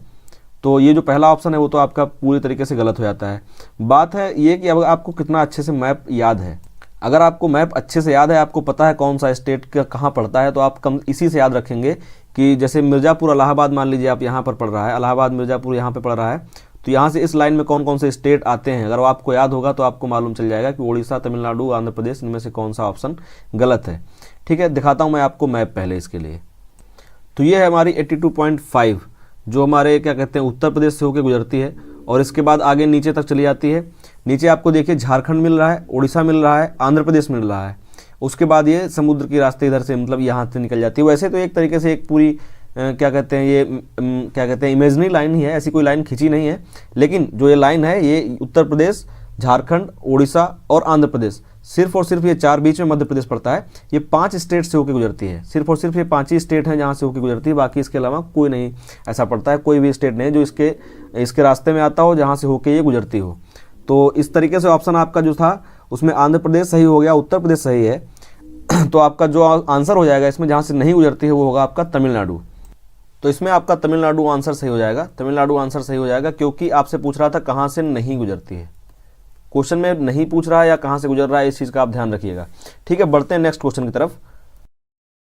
तो ये जो पहला ऑप्शन है वो तो आपका पूरी तरीके से गलत हो जाता है। बात है ये कि अब आपको कितना अच्छे से मैप याद है। अगर आपको मैप अच्छे से याद है, आपको पता है कौन सा स्टेट का कहाँ पड़ता है, तो आप इसी से याद रखेंगे कि जैसे मिर्ज़ापुर इलाहाबाद मान लीजिए आप यहाँ पर पड़ रहा है, इलाहाबाद मिर्ज़ापुर यहाँ पर पड़ रहा है, तो यहाँ से इस लाइन में कौन कौन से स्टेट आते हैं अगर वो आपको याद होगा तो आपको मालूम चल जाएगा कि उड़ीसा, तमिलनाडु, आंध्र प्रदेश, इनमें से कौन सा ऑप्शन गलत है। ठीक है, दिखाता हूँ मैं आपको मैप पहले इसके लिए। तो ये है हमारी 82.5 जो हमारे क्या कहते हैं उत्तर प्रदेश से होकर गुजरती है और इसके बाद आगे नीचे तक चली जाती है। नीचे आपको देखिए झारखंड मिल रहा है, उड़ीसा मिल रहा है, आंध्र प्रदेश मिल रहा है। उसके बाद ये समुद्र के रास्ते इधर से मतलब यहाँ से निकल जाती है। वैसे तो एक तरीके से एक पूरी क्या कहते हैं इमेजनरी लाइन ही है, ऐसी कोई लाइन खींची नहीं है, लेकिन जो ये लाइन है ये उत्तर प्रदेश, झारखंड, उड़ीसा और आंध्र प्रदेश, सिर्फ और सिर्फ ये 4, बीच में मध्य प्रदेश पड़ता है, ये 5 स्टेट से होकर गुजरती है। सिर्फ और सिर्फ ये 5 ही स्टेट हैं जहाँ से होकर गुजरती है, बाकी इसके अलावा कोई नहीं ऐसा पड़ता है। कोई भी स्टेट नहीं जो इसके रास्ते में आता हो जहाँ से होकर ये गुजरती हो। तो इस तरीके से ऑप्शन आपका जो था उसमें आंध्र प्रदेश सही हो गया, उत्तर प्रदेश सही है। तो आपका जो आंसर हो जाएगा इसमें जहाँ से नहीं गुजरती है वो होगा आपका तमिलनाडु। तो इसमें आपका तमिलनाडु आंसर सही हो जाएगा, तमिलनाडु आंसर सही हो जाएगा, क्योंकि आपसे पूछ रहा था कहाँ से नहीं गुजरती है। क्वेश्चन में नहीं पूछ रहा है या कहाँ से गुजर रहा है, इस चीज़ का आप ध्यान रखिएगा। ठीक है, बढ़ते हैं नेक्स्ट क्वेश्चन की तरफ।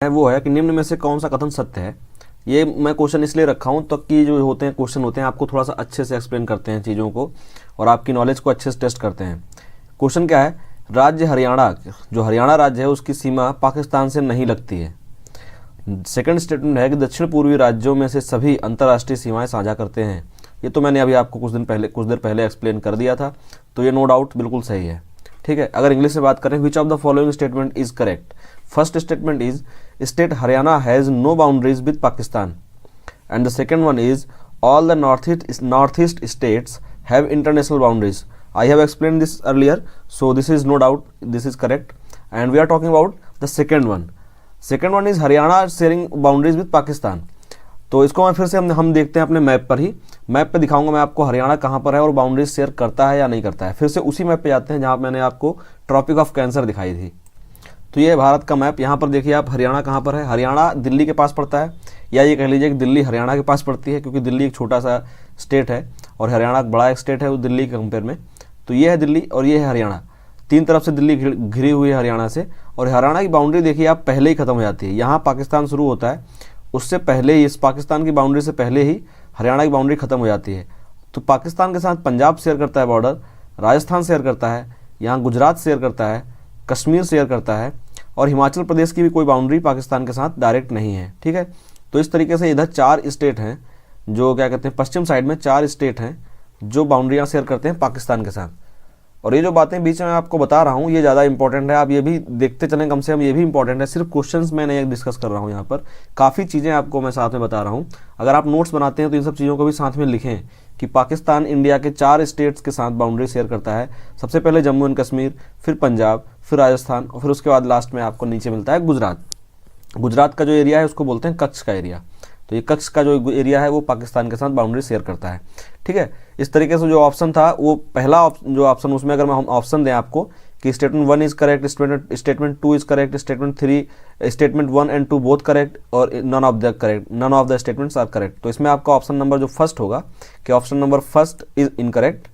वो है कि निम्न में से कौन सा कथन सत्य है। ये मैं क्वेश्चन इसलिए रखा हूँ तो कि जो होते हैं क्वेश्चन होते हैं आपको थोड़ा सा अच्छे से एक्सप्लेन करते हैं चीज़ों को और आपकी नॉलेज को अच्छे से टेस्ट करते हैं। क्वेश्चन क्या है, राज्य हरियाणा, जो हरियाणा राज्य है उसकी सीमा पाकिस्तान से नहीं लगती है। सेकंड स्टेटमेंट है कि दक्षिण पूर्वी राज्यों में से सभी अंतर्राष्ट्रीय सीमाएं साझा करते हैं। ये तो मैंने अभी आपको कुछ देर पहले एक्सप्लेन कर दिया था, तो ये नो डाउट बिल्कुल सही है। ठीक है, अगर इंग्लिश में बात करें, which of the following statement is correct. First statement is state Haryana has no boundaries with Pakistan, and the second one is all the north east states have international boundaries. I have explained this earlier, so this is no doubt this is correct, and we are talking about the second one. Second one is Haryana sharing boundaries with Pakistan. तो इसको मैं फिर से हम देखते हैं अपने मैप पर ही। मैप पे दिखाऊंगा मैं आपको हरियाणा कहाँ पर है और बाउंड्रीज शेयर करता है या नहीं करता है। फिर से उसी मैप पे जाते हैं जहाँ मैंने आपको ट्रॉपिक ऑफ कैंसर दिखाई थी। तो ये है भारत का मैप। यहाँ पर देखिए आप, हरियाणा कहाँ पर है। हरियाणा दिल्ली के पास पड़ता है, या ये कह लीजिए कि दिल्ली हरियाणा के पास पड़ती है, क्योंकि दिल्ली एक छोटा सा स्टेट है और हरियाणा बड़ा एक स्टेट है वो दिल्ली के कंपेयर में। तो ये है दिल्ली और ये है हरियाणा, तीन तरफ से दिल्ली घिरी हुई है हरियाणा से। और हरियाणा की बाउंड्री देखिए आप पहले ही खत्म हो जाती है। यहाँ पाकिस्तान शुरू होता है, उससे पहले ही, इस पाकिस्तान की बाउंड्री से पहले ही हरियाणा की बाउंड्री खत्म हो जाती है। तो पाकिस्तान के साथ पंजाब शेयर करता है बॉर्डर, राजस्थान शेयर करता है, यहाँ गुजरात शेयर करता है, कश्मीर शेयर करता है, और हिमाचल प्रदेश की भी कोई बाउंड्री पाकिस्तान के साथ डायरेक्ट नहीं है। ठीक है, तो इस तरीके से इधर 4 स्टेट हैं जो क्या कहते हैं, पश्चिम साइड में 4 स्टेट हैं जो बाउंड्रियाँ शेयर करते हैं पाकिस्तान के साथ। और ये जो बातें बीच में आपको बता रहा हूँ ये ज़्यादा इंपॉर्टेंट है, आप ये भी देखते चलें, कम से कम ये भी इंपॉर्टेंट है। सिर्फ क्वेश्चंस मैं नहीं डिस्कस कर रहा हूँ, यहाँ पर काफ़ी चीज़ें आपको मैं साथ में बता रहा हूँ। अगर आप नोट्स बनाते हैं तो इन सब चीज़ों को भी साथ में लिखें कि पाकिस्तान इंडिया के 4 स्टेट्स के साथ बाउंड्री शेयर करता है। सबसे पहले जम्मू एंड कश्मीर, फिर पंजाब, फिर राजस्थान, और फिर उसके बाद लास्ट में आपको नीचे मिलता है गुजरात। गुजरात का जो एरिया है उसको बोलते हैं कच्छ का एरिया। तो ये कच्छ का जो एरिया है वो पाकिस्तान के साथ बाउंड्री शेयर करता है। ठीक है, इस तरीके से जो ऑप्शन था वो पहला जो ऑप्शन, उसमें अगर हम ऑप्शन दें आपको कि statement 1 is correct, statement 2 is correct, statement 3, statement 1 and 2 both correct, और none of the statements are correct. तो इसमें आपका ऑप्शन नंबर जो फर्स्ट होगा कि option number first is incorrect,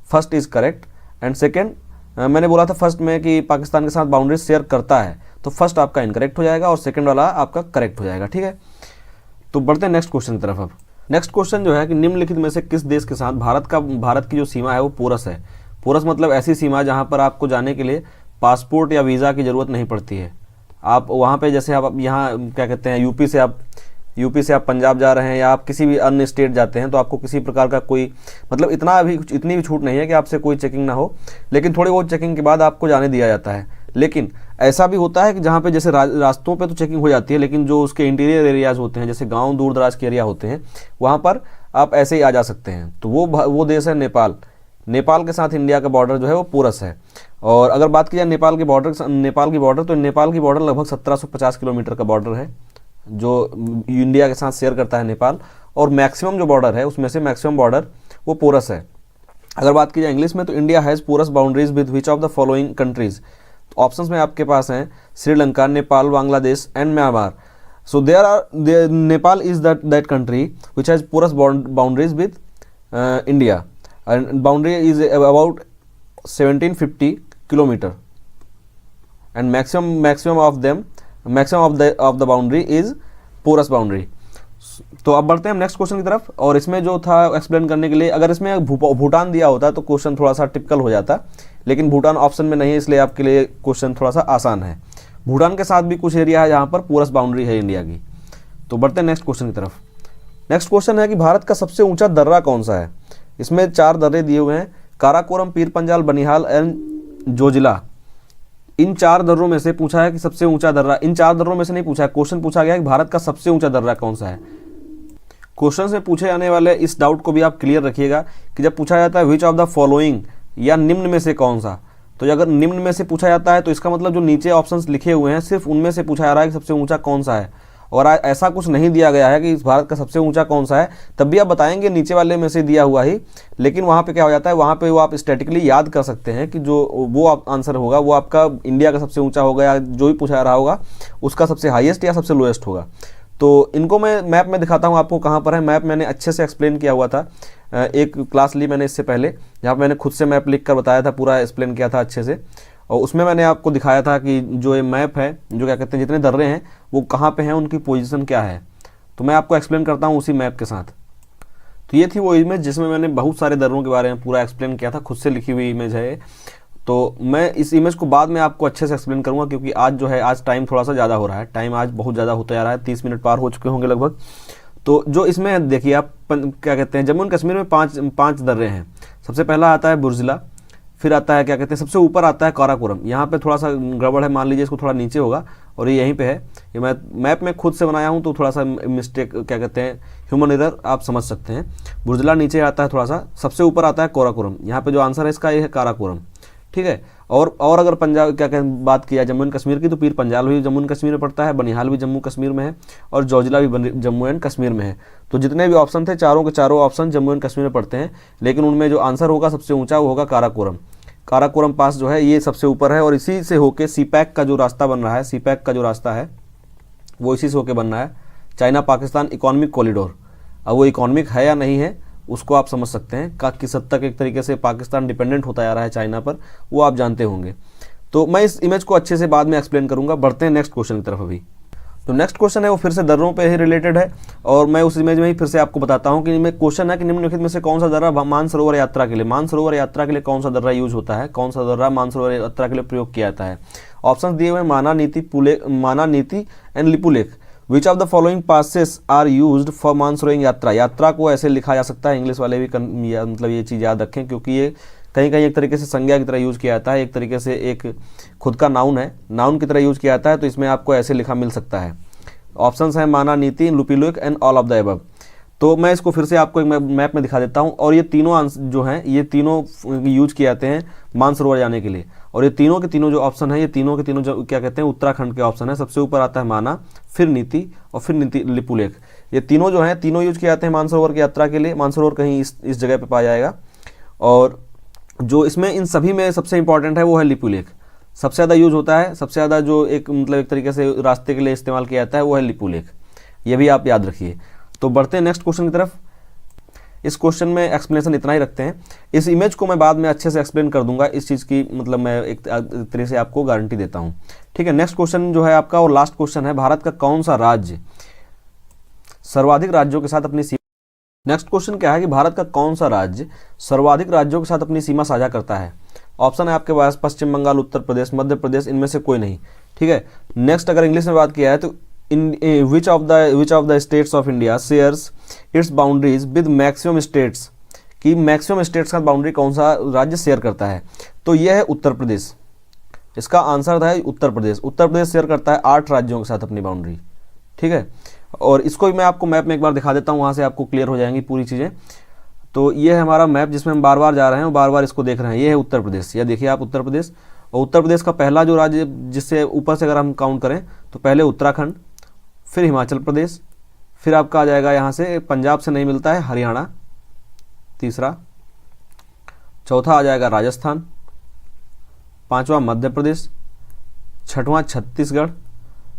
first is correct. And second, मैंने बोला था फर्स्ट में कि पाकिस्तान के साथ बाउंड्री शेयर करता है, तो फर्स्ट आपका इनकरेक्ट हो जाएगा और सेकेंड वाला आपका करेक्ट हो जाएगा। ठीक है, तो बढ़ते हैं नेक्स्ट क्वेश्चन की तरफ। अब नेक्स्ट क्वेश्चन जो है कि निम्नलिखित में से किस देश के साथ भारत की जो सीमा है वो पोरस है। पोरस मतलब ऐसी सीमा जहां पर आपको जाने के लिए पासपोर्ट या वीज़ा की ज़रूरत नहीं पड़ती है। आप वहां पे जैसे आप यहाँ क्या कहते हैं यूपी से आप पंजाब जा रहे हैं या आप किसी भी अन्य स्टेट जाते हैं, तो आपको किसी प्रकार का कोई मतलब इतनी भी छूट नहीं है कि आपसे कोई चेकिंग ना हो, लेकिन थोड़ी बहुत चेकिंग के बाद आपको जाने दिया जाता है। लेकिन ऐसा भी होता है कि जहाँ पे जैसे रास्तों पे तो चेकिंग हो जाती है, लेकिन जो उसके इंटीरियर एरियाज होते हैं, जैसे गांव दूर दराज के एरिया होते हैं, वहाँ पर आप ऐसे ही आ जा सकते हैं। तो वो देश है नेपाल। नेपाल के साथ इंडिया का बॉर्डर जो है वो पोरस है। और अगर बात की जाए नेपाल की बॉर्डर तो नेपाल की बॉर्डर लगभग 1750 किलोमीटर का बॉर्डर है जो इंडिया के साथ शेयर करता है नेपाल। और मैक्सिमम जो बॉर्डर है उसमें से मैक्सिमम बॉर्डर वो पोरस है। अगर बात की जाए इंग्लिश में, तो India has porous boundaries with which of the following countries. Options में आपके पास हैं Sri Lanka, Nepal, Bangladesh and Myanmar. So Nepal is that country which has porous boundaries with India and boundary is about 1750 kilometer and maximum of the boundary is porous boundary। तो अब बढ़ते हैं हम नेक्स्ट क्वेश्चन की तरफ। और इसमें जो था एक्सप्लेन करने के लिए, अगर इसमें भूटान दिया होता तो क्वेश्चन थोड़ा सा टिपिकल हो जाता, लेकिन भूटान ऑप्शन में नहीं है, इसलिए आपके लिए क्वेश्चन थोड़ा सा आसान है। भूटान के साथ भी कुछ एरिया है जहाँ पर पोरस बाउंड्री है इंडिया की। तो बढ़ते हैं नेक्स्ट क्वेश्चन की तरफ। नेक्स्ट क्वेश्चन है कि भारत का सबसे ऊंचा दर्रा कौन सा है। इसमें 4 दर्रे दिए हुए हैं, काराकोरम, पीर पंजाल, बनिहाल एंड जोजिला। इन 4 दर्रों में से पूछा है कि सबसे ऊंचा दर्रा, इन 4 दर्रों में से नहीं पूछा है, क्वेश्चन पूछा गया है कि भारत का सबसे ऊंचा दर्रा कौन सा है। क्वेश्चन से पूछे जाने वाले इस डाउट को भी आप क्लियर रखिएगा कि जब पूछा जाता है विच ऑफ द फॉलोइंग या निम्न में से कौन सा, तो अगर निम्न में से पूछा जाता है तो इसका मतलब जो नीचे ऑप्शंस लिखे हुए हैं सिर्फ उनमें से पूछा जा रहा है कि सबसे ऊंचा कौन सा है। और ऐसा कुछ नहीं दिया गया है कि इस भारत का सबसे ऊंचा कौन सा है, तब भी आप बताएंगे नीचे वाले में से दिया हुआ ही। लेकिन वहाँ पे क्या हो जाता है, वहाँ पे वो आप स्टैटिकली याद कर सकते हैं कि जो वो आंसर होगा वो आपका इंडिया का सबसे ऊंचा होगा, या जो भी पूछा रहा होगा उसका सबसे हाईएस्ट या सबसे लोएस्ट होगा। तो इनको मैं मैप में दिखाता हूँ आपको कहाँ पर है। मैप मैंने अच्छे से एक्सप्लेन किया हुआ था, एक क्लास ली मैंने इससे पहले, जहाँ पर मैंने खुद से मैप लिख कर बताया था, पूरा एक्सप्लेन किया था अच्छे से। और उसमें मैंने आपको दिखाया था कि जो ये मैप है, जो क्या कहते हैं जितने दर्रे हैं वो कहाँ पे हैं, उनकी पोजीशन क्या है। तो मैं आपको एक्सप्लेन करता हूँ उसी मैप के साथ। तो ये थी वो इमेज जिसमें मैंने बहुत सारे दर्रों के बारे में पूरा एक्सप्लेन किया था, खुद से लिखी हुई इमेज है। तो मैं इस इमेज को बाद में आपको अच्छे से एक्सप्लेन करूँगा, क्योंकि आज जो है आज टाइम थोड़ा सा ज़्यादा हो रहा है, टाइम आज बहुत ज़्यादा होता जा रहा है, 30 मिनट पार हो चुके होंगे लगभग। तो जो इसमें देखिए आप क्या कहते हैं, जम्मू एंड कश्मीर में पाँच दर्रे हैं। सबसे पहला आता है बुर्जिला, फिर आता है क्या कहते हैं, सबसे ऊपर आता है काराकोरम। यहाँ पे थोड़ा सा गड़बड़ है, मान लीजिए इसको थोड़ा नीचे होगा, और ये यहीं पे है। ये मैं मैप में खुद से बनाया हूँ तो थोड़ा सा मिस्टेक क्या कहते हैं, ह्यूमन एरर आप समझ सकते हैं। बुर्जिला नीचे आता है थोड़ा सा, सबसे ऊपर आता है काराकोरम। यहाँ पे जो आंसर है इसका ये है काराकोरम, ठीक है। और अगर पंजाब क्या कहते बात किया जम्मू एंड कश्मीर की, तो पीर पंजाल भी जम्मू एंड कश्मीर में पड़ता है, बनिहाल भी जम्मू कश्मीर में है, और जोजिला भी जम्मू एंड कश्मीर में है। तो जितने भी ऑप्शन थे चारों के चारों ऑप्शन जम्मू एंड कश्मीर में पड़ते हैं, लेकिन उनमें जो आंसर होगा सबसे ऊँचा वो होगा काराकोरम। काराकोरम पास जो है ये सबसे ऊपर है, और इसी से होके सीपैक का जो रास्ता बन रहा है, सीपैक का जो रास्ता है वो इसी से होके बन रहा है, चाइना पाकिस्तान इकोनॉमिक कॉरिडोर। अब वो इकोनॉमिक है या नहीं है उसको आप समझ सकते हैं, किस हद तक एक तरीके से पाकिस्तान डिपेंडेंट होता जा रहा है चाइना पर, वो आप जानते होंगे। तो मैं इस इमेज को अच्छे से बाद में एक्सप्लेन करूंगा। बढ़ते हैं नेक्स्ट क्वेश्चन की तरफ। अभी तो नेक्स्ट क्वेश्चन है वो फिर से दर्रों पे ही रिलेटेड है, और मैं उस इमेज में ही फिर से आपको बताता हूं कि इनमें क्वेश्चन है कि निम्नलिखित में से कौन सा दर्रा मानसरोवर यात्रा के लिए कौन सा दर्रा यूज होता है, कौन सा दर्रा मानसरोवर यात्रा के लिए प्रयोग किया जाता है। ऑप्शन दिए हुए Mana Niti and Lipulekh. Which of the following passes are used for Mansarovar yatra. यात्रा को ऐसे लिखा जा सकता है, इंग्लिश वाले भी मतलब ये चीज़ याद रखें, क्योंकि ये कहीं कहीं एक तरीके से संज्ञा की तरह यूज किया जाता है, एक तरीके से एक खुद का नाउन है, नाउन की तरह यूज किया जाता है। तो इसमें आपको ऐसे लिखा मिल सकता है। ऑप्शंस हैं माना नीति, लुपिलुक and all of the above. तो मैं इसको फिर से आपको एक मैप में दिखा देता हूँ। और ये तीनों जो हैं ये तीनों यूज किए जाते हैं मानसरोवर जाने के लिए। और ये तीनों के तीनों जो ऑप्शन है, ये तीनों के तीनों जो क्या कहते हैं उत्तराखंड के ऑप्शन है। सबसे ऊपर आता है माना, फिर नीति और फिर नीति लिपुलेख। ये तीनों जो हैं तीनों यूज किए जाते हैं मानसरोवर की यात्रा के लिए। मानसरोवर कहीं इस जगह पे पाया जाएगा। और जो इसमें इन सभी में सबसे इंपॉर्टेंट है वो है लिपुलेख। सबसे ज़्यादा यूज होता है, सबसे ज़्यादा जो एक मतलब एक तरीके से रास्ते के लिए इस्तेमाल किया जाता है वो है लिपुलेख। ये भी आप याद रखिए। तो बढ़ते हैं नेक्स्ट क्वेश्चन की तरफ। इस क्वेश्चन में एक्सप्लेनेशन इतना ही रखते हैं। इस इमेज को मैं बाद में अच्छे से एक्सप्लेन कर दूंगा, इस चीज़ की मतलब मैं एक तरह से आपको गारंटी देता हूँ। ठीक है, नेक्स्ट क्वेश्चन जो है आपका और लास्ट क्वेश्चन है, भारत का कौन सा राज्य सर्वाधिक राज्यों के साथ अपनी सीमा। नेक्स्ट क्वेश्चन क्या है कि भारत का कौन सा राज्य सर्वाधिक राज्यों के साथ अपनी सीमा साझा करता है। ऑप्शन है आपके पास पश्चिम बंगाल, उत्तर प्रदेश, मध्य प्रदेश, इनमें से कोई नहीं। ठीक है, नेक्स्ट अगर इंग्लिश में बात किया है तो which of the states of India shares it's boundaries with maximum states, कि मैक्सिमम स्टेट्स का बाउंड्री कौन सा राज्य शेयर करता है। तो यह है उत्तर प्रदेश। इसका आंसर था उत्तर प्रदेश। उत्तर प्रदेश शेयर करता है 8 राज्यों के साथ अपनी बाउंड्री। ठीक है, और इसको भी मैं आपको मैप में एक बार दिखा देता हूँ, वहाँ से आपको क्लियर हो जाएंगी पूरी चीज़ें। तो ये है हमारा मैप जिसमें हम बार बार जा रहे हैं और बार बार इसको देख रहे हैं। ये है उत्तर प्रदेश, या देखिए आप उत्तर प्रदेश। और उत्तर प्रदेश का पहला जो राज्य जिससे ऊपर से अगर हम काउंट करें तो पहले उत्तराखंड, फिर हिमाचल प्रदेश, फिर आपका आ जाएगा यहाँ से पंजाब से नहीं मिलता है हरियाणा तीसरा, चौथा आ जाएगा राजस्थान, पांचवा मध्य प्रदेश, छठवां छत्तीसगढ़,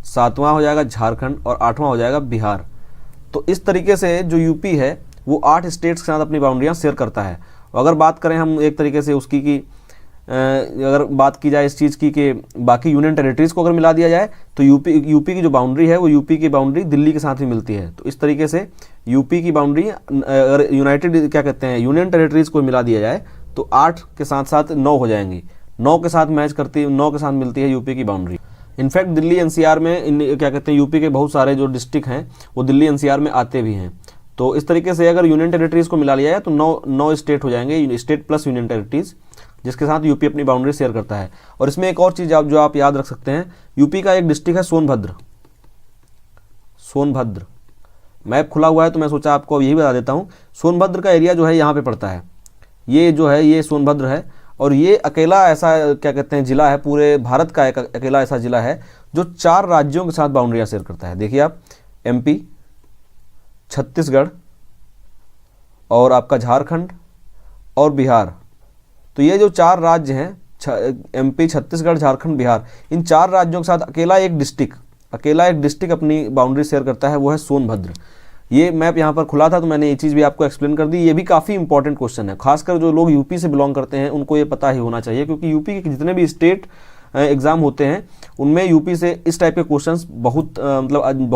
सातवां हो जाएगा झारखंड और आठवां हो जाएगा बिहार। तो इस तरीके से जो यूपी है वो 8 स्टेट्स के साथ अपनी बाउंड्रियां शेयर करता है। और अगर बात करें हम एक तरीके से उसकी कि अगर बात की जाए इस चीज़ की कि बाकी यूनियन टेरिटरीज़ को अगर मिला दिया जाए तो यूपी की जो बाउंड्री है वो यूपी की बाउंड्री दिल्ली के साथ भी मिलती है। तो इस तरीके से यूपी की बाउंड्री अगर यूनाइटेड क्या कहते हैं यूनियन टेरिटरीज़ को मिला दिया जाए तो 8 के साथ साथ 9 हो जाएंगी। 9 के साथ मैच करती 9 के साथ मिलती है यूपी की बाउंड्री। इनफैक्ट दिल्ली एनसीआर में क्या कहते हैं यूपी के बहुत सारे जो डिस्ट्रिक्ट हैं वो दिल्ली एनसीआर में आते भी हैं। तो इस तरीके से अगर यूनियन टेरिटरीज़ को मिला लिया जाए तो 9 स्टेट हो जाएंगे, स्टेट प्लस यूनियन टेरिटरीज़, जिसके साथ यूपी अपनी बाउंड्री शेयर करता है। और इसमें एक और चीज़ जो आप याद रख सकते हैं, यूपी का एक डिस्ट्रिक्ट है सोनभद्र। मैप खुला हुआ है तो मैं सोचा आपको यही बता देता हूँ। सोनभद्र का एरिया जो है यहाँ पे पड़ता है, ये जो है ये सोनभद्र है। और ये अकेला ऐसा क्या कहते हैं जिला है, पूरे भारत का एक अकेला ऐसा जिला है जो 4 राज्यों के साथ बाउंड्रियाँ शेयर करता है। देखिए आप, एमपी, छत्तीसगढ़ और आपका झारखंड और बिहार। तो ये जो 4 राज्य हैं एमपी, छत्तीसगढ़, झारखंड, बिहार, इन 4 राज्यों के साथ अकेला एक डिस्ट्रिक्ट अपनी बाउंड्री शेयर करता है, वो है सोनभद्र। ये मैप यहाँ पर खुला था तो मैंने ये चीज़ भी आपको एक्सप्लेन कर दी। ये भी काफ़ी इंपॉर्टेंट क्वेश्चन है, खासकर जो लोग यूपी से बिलोंग करते हैं उनको ये पता ही होना चाहिए, क्योंकि यूपी के जितने भी स्टेट एग्जाम होते हैं उनमें यूपी से इस टाइप के क्वेश्चंस बहुत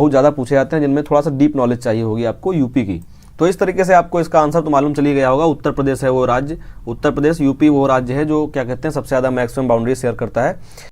ज़्यादा पूछे जाते हैं, जिनमें थोड़ा सा डीप नॉलेज चाहिए होगी आपको यूपी की। तो इस तरीके से आपको इसका आंसर तो मालूम चली गया होगा। उत्तर प्रदेश है वो राज्य, उत्तर प्रदेश यूपी वो राज्य है जो क्या कहते हैं सबसे ज़्यादा मैक्सिमम बाउंड्री शेयर करता है।